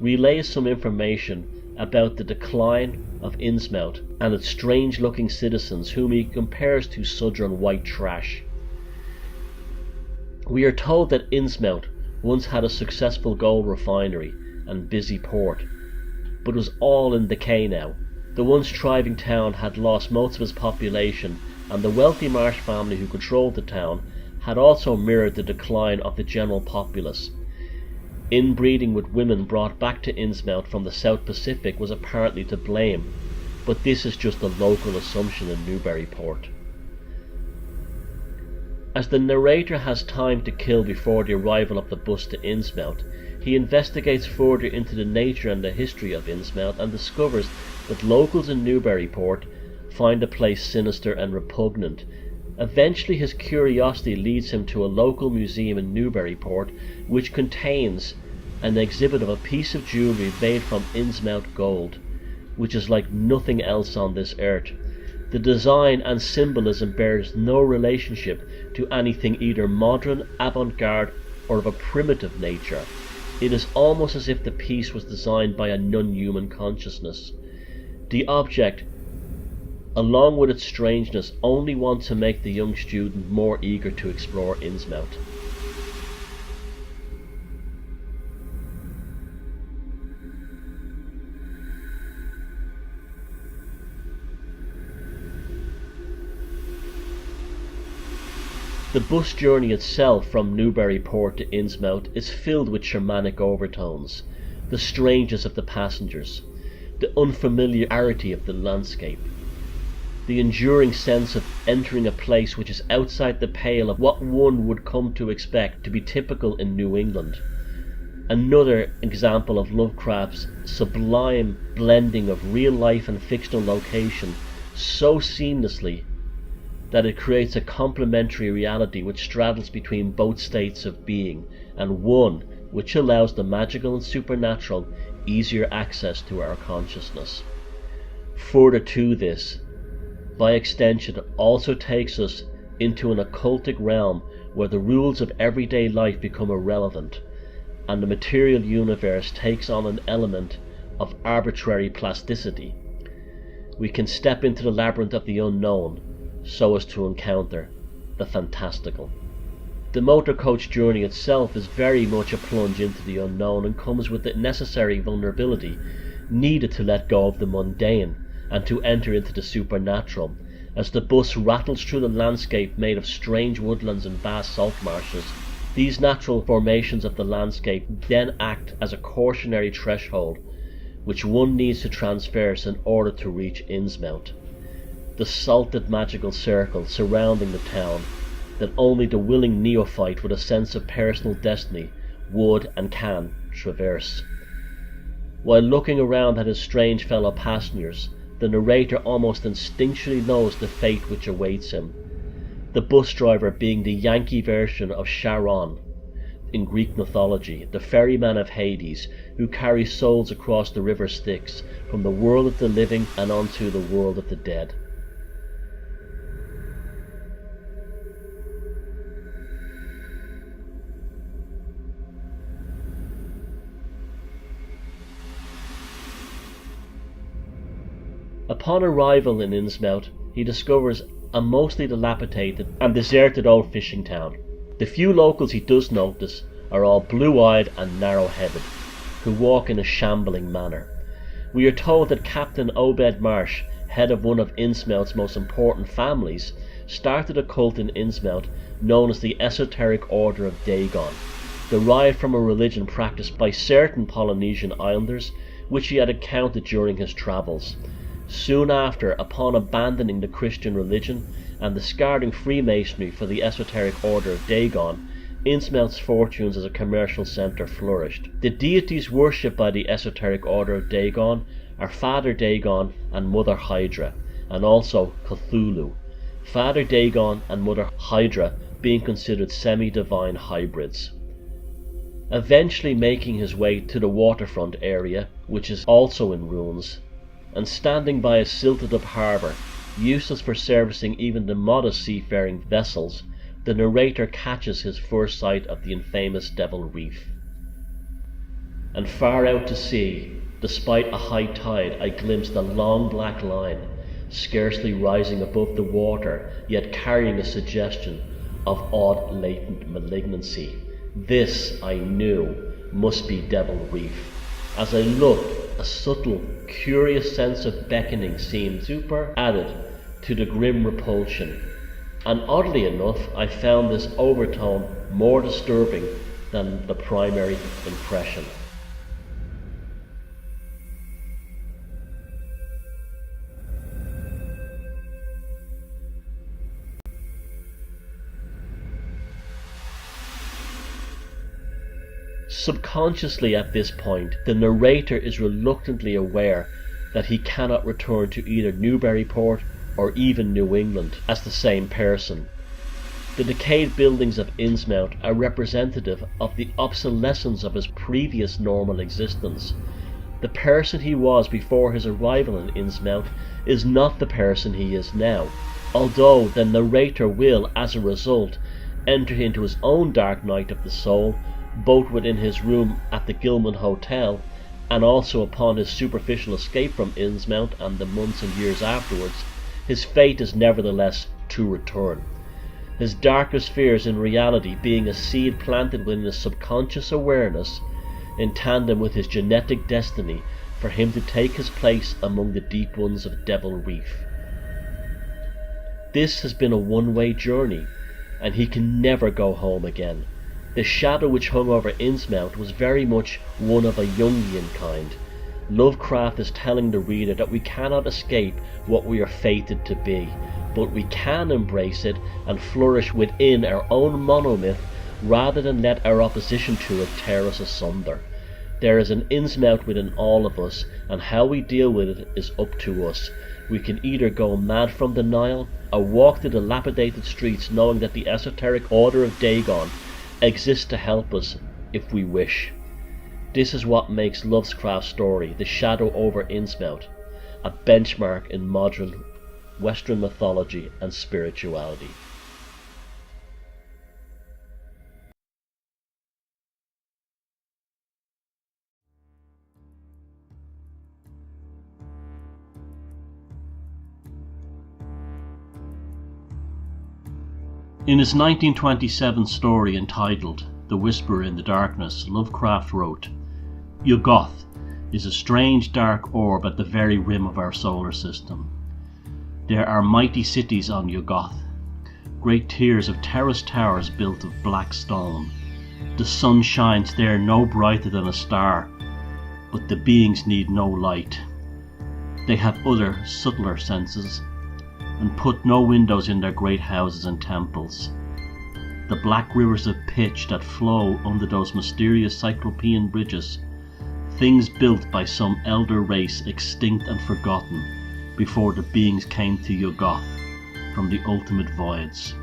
relays some information about the decline of Innsmouth and its strange-looking citizens, whom he compares to southern white trash. We are told that Innsmouth once had a successful gold refinery and busy port, but was all in decay now. The once thriving town had lost most of its population, and the wealthy Marsh family who controlled the town had also mirrored the decline of the general populace. Inbreeding with women brought back to Innsmouth from the South Pacific was apparently to blame, but this is just a local assumption in Newburyport. As the narrator has time to kill before the arrival of the bus to Innsmouth, he investigates further into the nature and the history of Innsmouth and discovers that locals in Newburyport find the place sinister and repugnant. Eventually his curiosity leads him to a local museum in Newburyport which contains an exhibit of a piece of jewellery made from Innsmouth gold, which is like nothing else on this earth. The design and symbolism bears no relationship to anything either modern, avant-garde, or of a primitive nature. It is almost as if the piece was designed by a non-human consciousness. The object, along with its strangeness, only want to make the young student more eager to explore Innsmouth. The bus journey itself from Newburyport to Innsmouth is filled with shamanic overtones, the strangeness of the passengers, the unfamiliarity of the landscape, the enduring sense of entering a place which is outside the pale of what one would come to expect to be typical in New England. Another example of Lovecraft's sublime blending of real life and fictional location so seamlessly that it creates a complementary reality which straddles between both states of being, and one which allows the magical and supernatural easier access to our consciousness. Further to this, by extension, it also takes us into an occultic realm where the rules of everyday life become irrelevant, and the material universe takes on an element of arbitrary plasticity. We can step into the labyrinth of the unknown so as to encounter the fantastical. The motor coach journey itself is very much a plunge into the unknown and comes with the necessary vulnerability needed to let go of the mundane and to enter into the supernatural, as the bus rattles through the landscape made of strange woodlands and vast salt marshes. These natural formations of the landscape then act as a cautionary threshold which one needs to transverse in order to reach Innsmouth, the salted magical circle surrounding the town that only the willing neophyte with a sense of personal destiny would and can traverse. While looking around at his strange fellow passengers, the narrator almost instinctually knows the fate which awaits him, the bus driver being the Yankee version of Charon in Greek mythology, the ferryman of Hades, who carries souls across the river Styx from the world of the living and onto the world of the dead. Upon arrival in Innsmouth, he discovers a mostly dilapidated and deserted old fishing town. The few locals he does notice are all blue-eyed and narrow-headed, who walk in a shambling manner. We are told that Captain Obed Marsh, head of one of Innsmouth's most important families, started a cult in Innsmouth known as the Esoteric Order of Dagon, derived from a religion practiced by certain Polynesian islanders which he had encountered during his travels. Soon after, upon abandoning the Christian religion and discarding Freemasonry for the Esoteric Order of Dagon, Innsmouth's fortunes as a commercial centre flourished. The deities worshipped by the Esoteric Order of Dagon are Father Dagon and Mother Hydra, and also Ktulhu, Father Dagon and Mother Hydra being considered semi-divine hybrids. Eventually making his way to the waterfront area, which is also in ruins, and standing by a silted-up harbour, useless for servicing even the modest seafaring vessels, the narrator catches his first sight of the infamous Devil Reef. And far out to sea, despite a high tide, I glimpsed a long black line, scarcely rising above the water, yet carrying a suggestion of odd latent malignancy. This, I knew, must be Devil Reef. As I looked, a subtle, curious sense of beckoning seemed super-added to the grim repulsion, and oddly enough, I found this overtone more disturbing than the primary impression. Subconsciously at this point, the narrator is reluctantly aware that he cannot return to either Newburyport or even New England as the same person. The decayed buildings of Innsmouth are representative of the obsolescence of his previous normal existence. The person he was before his arrival in Innsmouth is not the person he is now, although the narrator will, as a result, enter into his own dark night of the soul, both within his room at the Gilman Hotel and also upon his superficial escape from Innsmouth and the months and years afterwards. His fate is nevertheless to return, his darkest fears in reality being a seed planted within his subconscious awareness in tandem with his genetic destiny for him to take his place among the deep ones of Devil Reef. This has been a one-way journey, and he can never go home again. The shadow which hung over Innsmouth was very much one of a Jungian kind. Lovecraft is telling the reader that we cannot escape what we are fated to be, but we can embrace it and flourish within our own monomyth rather than let our opposition to it tear us asunder. There is an Innsmouth within all of us, and how we deal with it is up to us. We can either go mad from denial, or walk the dilapidated streets knowing that the esoteric order of Dagon exists to help us if we wish. This is what makes Lovecraft's story, The Shadow over Innsmouth, a benchmark in modern Western mythology and spirituality. In his 1927 story entitled The Whisperer in the Darkness, Lovecraft wrote, "Yuggoth is a strange dark orb at the very rim of our solar system. There are mighty cities on Yuggoth, great tiers of terraced towers built of black stone. The sun shines there no brighter than a star, but the beings need no light. They have other, subtler senses, and put no windows in their great houses and temples. The black rivers of pitch that flow under those mysterious cyclopean bridges, things built by some elder race extinct and forgotten before the beings came to Yuggoth from the ultimate voids,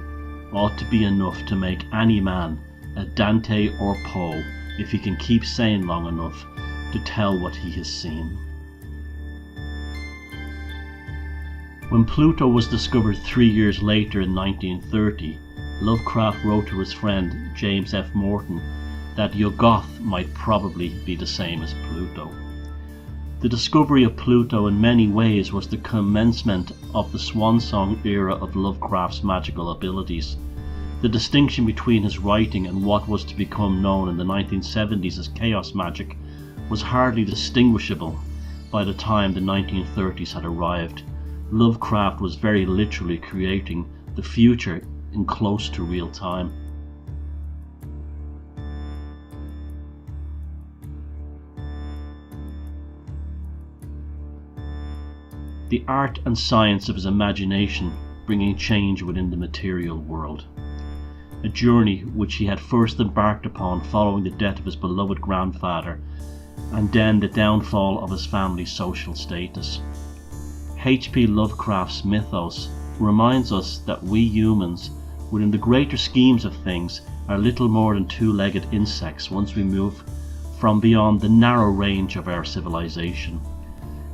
ought to be enough to make any man a Dante or Poe if he can keep sane long enough to tell what he has seen." When Pluto was discovered 3 years later in 1930, Lovecraft wrote to his friend James F. Morton that Yuggoth might probably be the same as Pluto. The discovery of Pluto in many ways was the commencement of the swan song era of Lovecraft's magical abilities. The distinction between his writing and what was to become known in the 1970s as chaos magic was hardly distinguishable by the time the 1930s had arrived. Lovecraft was very literally creating the future in close to real time. The art and science of his imagination bringing change within the material world. A journey which he had first embarked upon following the death of his beloved grandfather, and then the downfall of his family's social status. H.P. Lovecraft's mythos reminds us that we humans, within the greater schemes of things, are little more than two-legged insects once we move from beyond the narrow range of our civilization.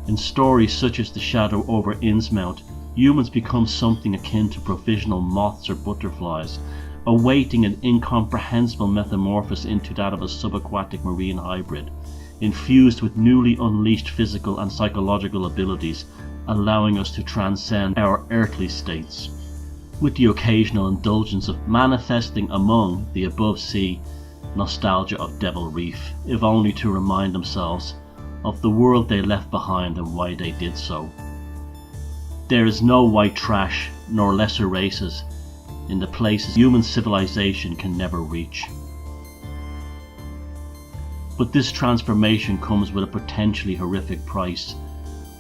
In stories such as The Shadow over Innsmouth, humans become something akin to provisional moths or butterflies, awaiting an incomprehensible metamorphosis into that of a subaquatic marine hybrid, infused with newly unleashed physical and psychological abilities, allowing us to transcend our earthly states, with the occasional indulgence of manifesting among the above sea nostalgia of Devil Reef, if only to remind themselves of the world they left behind and why they did so. There is no white trash nor lesser races in the places human civilization can never reach. But this transformation comes with a potentially horrific price.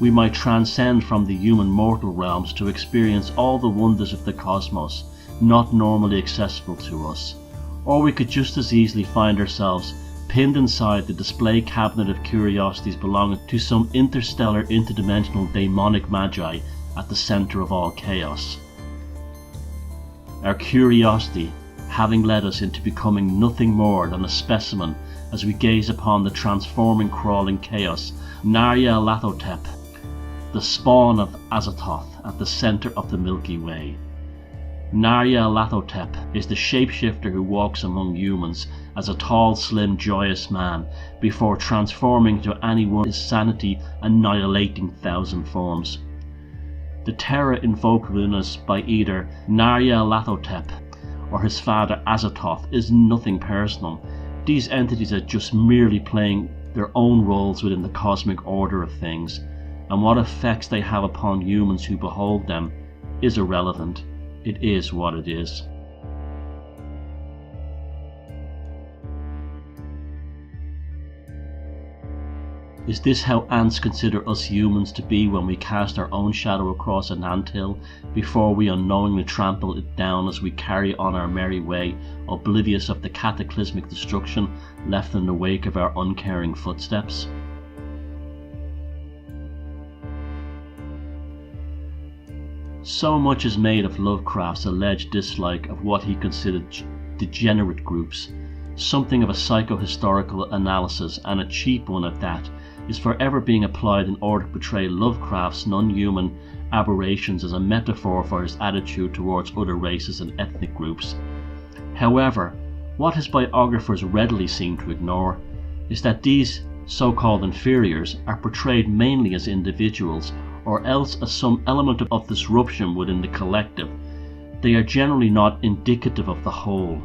We might transcend from the human mortal realms to experience all the wonders of the cosmos, not normally accessible to us. Or we could just as easily find ourselves pinned inside the display cabinet of curiosities belonging to some interstellar, interdimensional demonic magi at the center of all chaos. Our curiosity having led us into becoming nothing more than a specimen as we gaze upon the transforming, crawling chaos, Nyarlathotep, the spawn of Azathoth at the center of the Milky Way. Nyarlathotep is the shapeshifter who walks among humans as a tall, slim, joyous man before transforming to anyone his sanity annihilating thousand forms. The terror invoked within us by either Nyarlathotep or his father Azathoth is nothing personal. These entities are just merely playing their own roles within the cosmic order of things, and what effects they have upon humans who behold them is irrelevant. It is what it is. Is this how ants consider us humans to be when we cast our own shadow across an anthill before we unknowingly trample it down as we carry on our merry way, oblivious of the cataclysmic destruction left in the wake of our uncaring footsteps? So much is made of Lovecraft's alleged dislike of what he considered degenerate groups. Something of a psychohistorical analysis, and a cheap one at that, is forever being applied in order to portray Lovecraft's non-human aberrations as a metaphor for his attitude towards other races and ethnic groups. However, what his biographers readily seem to ignore is that these so-called inferiors are portrayed mainly as individuals, or else as some element of disruption within the collective. They are generally not indicative of the whole.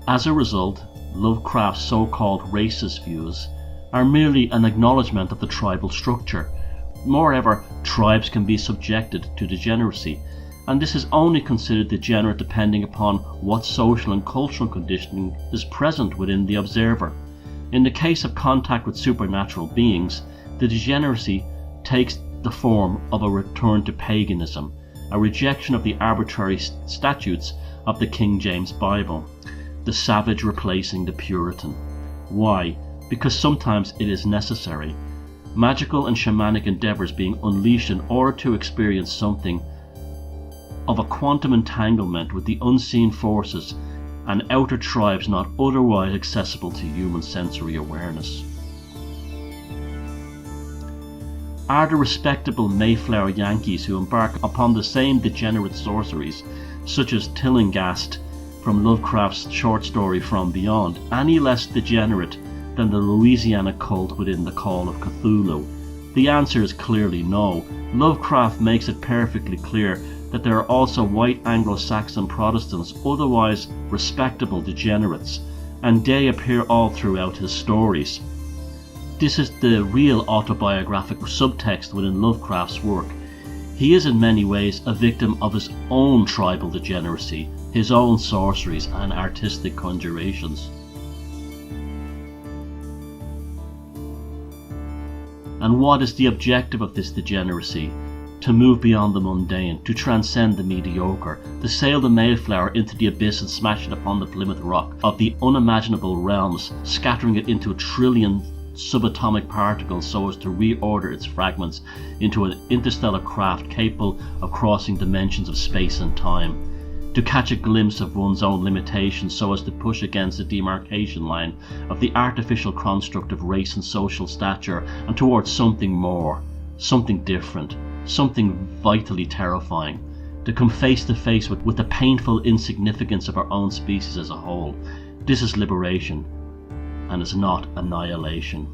As a result, Lovecraft's so-called racist views are merely an acknowledgement of the tribal structure. Moreover, tribes can be subjected to degeneracy, and this is only considered degenerate depending upon what social and cultural conditioning is present within the observer. In the case of contact with supernatural beings, the degeneracy takes the form of a return to paganism, a rejection of the arbitrary statutes of the King James Bible, the savage replacing the Puritan. Why? Because sometimes it is necessary. Magical and shamanic endeavors being unleashed in order to experience something of a quantum entanglement with the unseen forces and outer tribes not otherwise accessible to human sensory awareness. Are the respectable Mayflower Yankees who embark upon the same degenerate sorceries, such as Tillinghast from Lovecraft's short story From Beyond, any less degenerate than the Louisiana cult within the Call of Cthulhu? The answer is clearly no. Lovecraft makes it perfectly clear that there are also white Anglo-Saxon Protestants, otherwise respectable degenerates, and they appear all throughout his stories. This is the real autobiographical subtext within Lovecraft's work. He is in many ways a victim of his own tribal degeneracy, his own sorceries and artistic conjurations. And what is the objective of this degeneracy? To move beyond the mundane, to transcend the mediocre, to sail the Mayflower into the abyss and smash it upon the Plymouth Rock of the unimaginable realms, scattering it into a trillion subatomic particles so as to reorder its fragments into an interstellar craft capable of crossing dimensions of space and time, to catch a glimpse of one's own limitations so as to push against the demarcation line of the artificial construct of race and social stature and towards something more, something different, something vitally terrifying, to come face to face with the painful insignificance of our own species as a whole. This is liberation, and is not annihilation.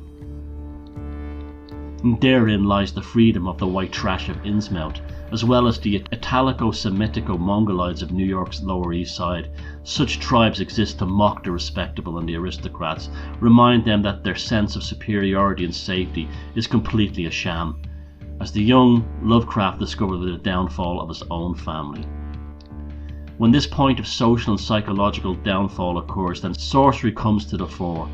And therein lies the freedom of the white trash of Innsmouth, as well as the Italico-Semitico-Mongoloids of New York's Lower East Side. Such tribes exist to mock the respectable and the aristocrats, remind them that their sense of superiority and safety is completely a sham, as the young Lovecraft discovered with the downfall of his own family. When this point of social and psychological downfall occurs, then sorcery comes to the fore.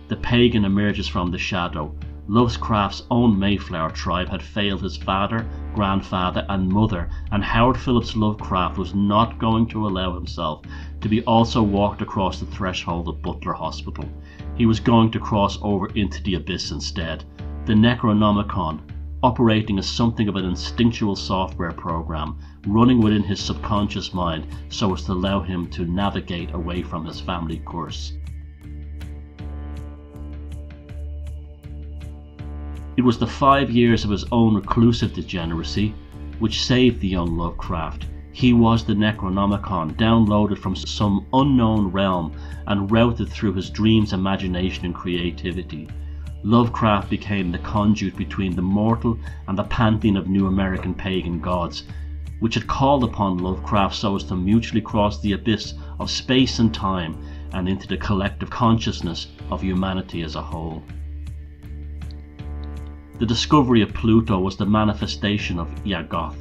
The pagan emerges from the shadow. Lovecraft's own Mayflower tribe had failed his father, grandfather and mother, and Howard Phillips Lovecraft was not going to allow himself to be also walked across the threshold of Butler Hospital. He was going to cross over into the abyss instead. The Necronomicon, operating as something of an instinctual software program, running within his subconscious mind so as to allow him to navigate away from his family curse. It was the 5 years of his own reclusive degeneracy which saved the young Lovecraft. He was the Necronomicon, downloaded from some unknown realm and routed through his dreams, imagination and creativity. Lovecraft became the conduit between the mortal and the pantheon of new American pagan gods, which had called upon Lovecraft so as to mutually cross the abyss of space and time and into the collective consciousness of humanity as a whole. The discovery of Pluto was the manifestation of Yuggoth.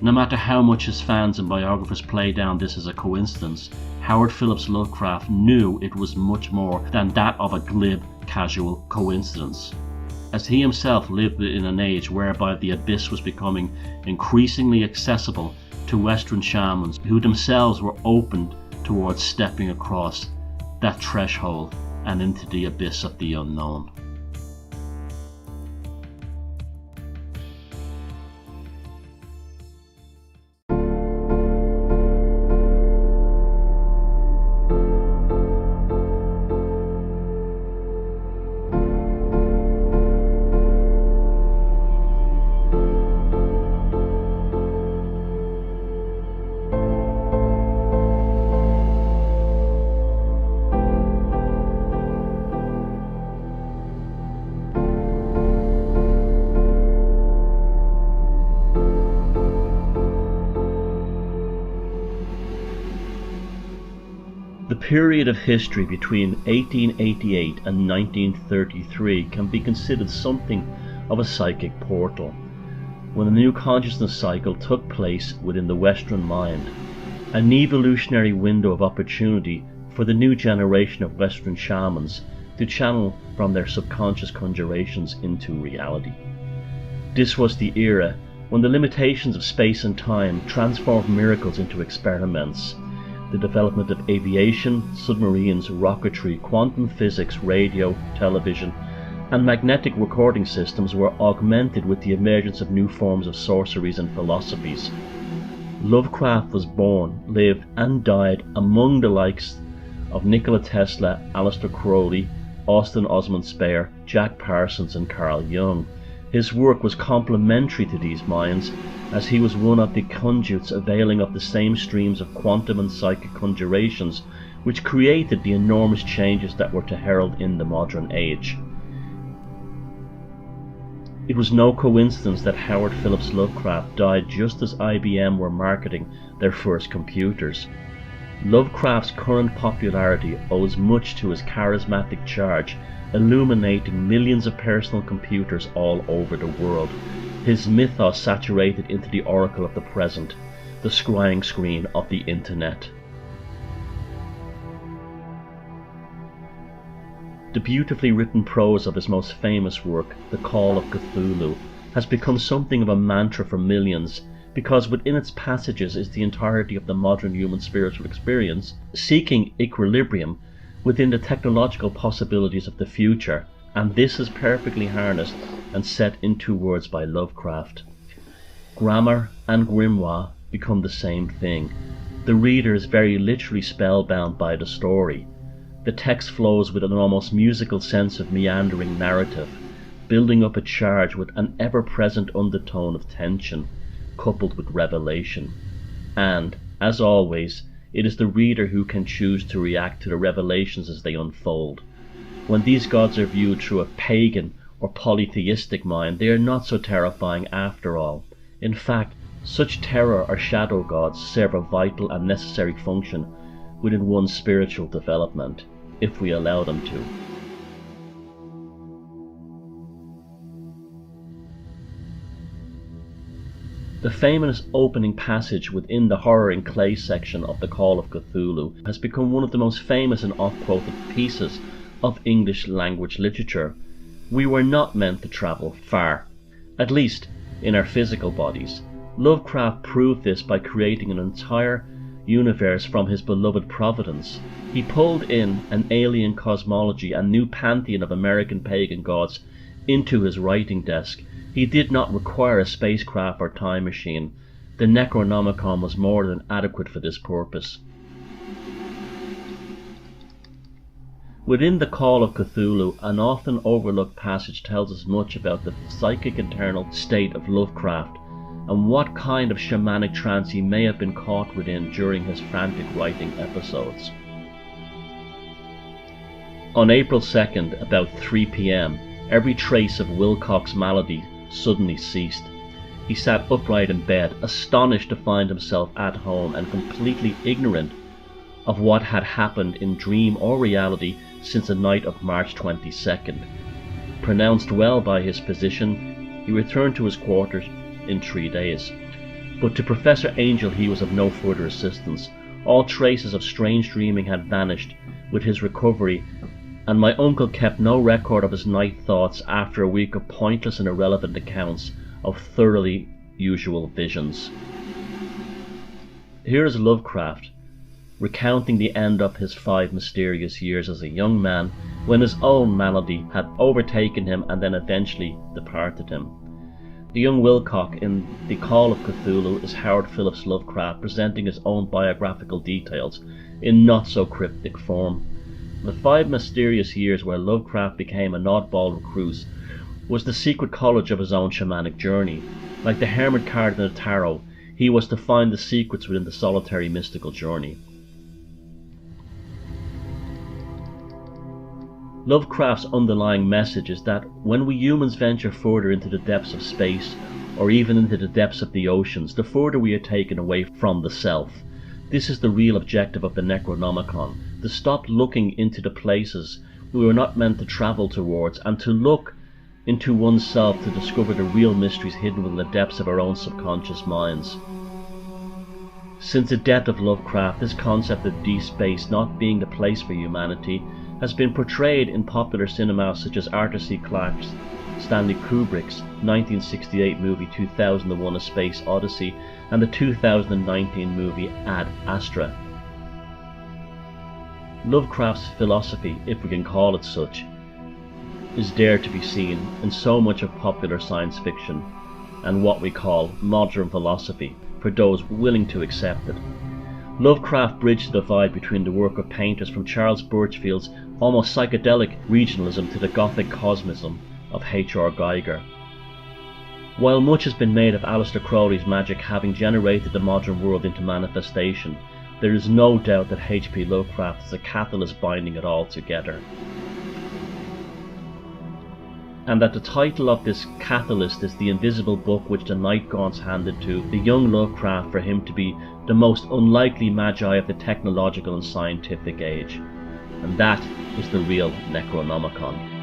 No matter how much his fans and biographers play down this as a coincidence, Howard Phillips Lovecraft knew it was much more than that of a glib, casual coincidence, as he himself lived in an age whereby the abyss was becoming increasingly accessible to Western shamans who themselves were open towards stepping across that threshold and into the abyss of the unknown. The period of history between 1888 and 1933 can be considered something of a psychic portal, when a new consciousness cycle took place within the Western mind, an evolutionary window of opportunity for the new generation of Western shamans to channel from their subconscious conjurations into reality. This was the era when the limitations of space and time transformed miracles into experiments. The development of aviation, submarines, rocketry, quantum physics, radio, television, and magnetic recording systems were augmented with the emergence of new forms of sorceries and philosophies. Lovecraft was born, lived, and died among the likes of Nikola Tesla, Aleister Crowley, Austin Osman Spare, Jack Parsons, and Carl Jung. His work was complementary to these minds, as he was one of the conduits availing of the same streams of quantum and psychic conjurations which created the enormous changes that were to herald in the modern age. It was no coincidence that Howard Phillips Lovecraft died just as IBM were marketing their first computers. Lovecraft's current popularity owes much to his charismatic charge, illuminating millions of personal computers all over the world. His mythos saturated into the oracle of the present, the scrying screen of the internet. The beautifully written prose of his most famous work, The Call of Cthulhu, has become something of a mantra for millions, because within its passages is the entirety of the modern human spiritual experience, seeking equilibrium within the technological possibilities of the future, and this is perfectly harnessed and set into words by Lovecraft. Grammar and grimoire become the same thing. The reader is very literally spellbound by the story. The text flows with an almost musical sense of meandering narrative, building up a charge with an ever-present undertone of tension, coupled with revelation. And, as always, it is the reader who can choose to react to the revelations as they unfold. When these gods are viewed through a pagan or polytheistic mind, they are not so terrifying after all. In fact, such terror or shadow gods serve a vital and necessary function within one's spiritual development, if we allow them to. The famous opening passage within the horror in clay section of The Call of Cthulhu has become one of the most famous and oft-quoted pieces of English language literature. We were not meant to travel far, at least in our physical bodies. Lovecraft proved this by creating an entire universe from his beloved Providence. He pulled in an alien cosmology and new pantheon of American pagan gods into his writing desk. He did not require a spacecraft or time machine. The Necronomicon was more than adequate for this purpose. Within The Call of Cthulhu, an often overlooked passage tells us much about the psychic internal state of Lovecraft and what kind of shamanic trance he may have been caught within during his frantic writing episodes. On April 2nd, about 3 p.m, every trace of Wilcox's malady suddenly ceased. He sat upright in bed, astonished to find himself at home and completely ignorant of what had happened in dream or reality since the night of March 22nd. Pronounced well by his physician, he returned to his quarters in 3 days. but to Professor Angel he was of no further assistance. All traces of strange dreaming had vanished with his recovery, and my uncle kept no record of his night thoughts after a week of pointless and irrelevant accounts of thoroughly usual visions. Here is Lovecraft recounting the end of his 5 mysterious years as a young man, when his own malady had overtaken him and then eventually departed him. The young Wilcock in The Call of Cthulhu is Howard Phillips Lovecraft presenting his own biographical details in not so cryptic form. The 5 mysterious years where Lovecraft became an oddball recluse was the secret college of his own shamanic journey. Like the hermit card in the tarot, he was to find the secrets within the solitary mystical journey. Lovecraft's underlying message is that when we humans venture further into the depths of space, or even into the depths of the oceans, the further we are taken away from the self. This is the real objective of the Necronomicon, to stop looking into the places we were not meant to travel towards, and to look into oneself to discover the real mysteries hidden within the depths of our own subconscious minds. Since the death of Lovecraft, this concept of deep space not being the place for humanity has been portrayed in popular cinema such as Arthur C. Clarke's Stanley Kubrick's 1968 movie 2001: A Space Odyssey and the 2019 movie Ad Astra. Lovecraft's philosophy, if we can call it such, is there to be seen in so much of popular science fiction and what we call modern philosophy for those willing to accept it. Lovecraft bridged the divide between the work of painters from Charles Birchfield's almost psychedelic regionalism to the Gothic cosmism of H.R. Geiger. While much has been made of Aleister Crowley's magic having generated the modern world into manifestation, there is no doubt that H.P. Lovecraft is a catalyst binding it all together. And that the title of this catalyst is the invisible book which the night gaunts handed to the young Lovecraft for him to be the most unlikely magi of the technological and scientific age. And that is the real Necronomicon.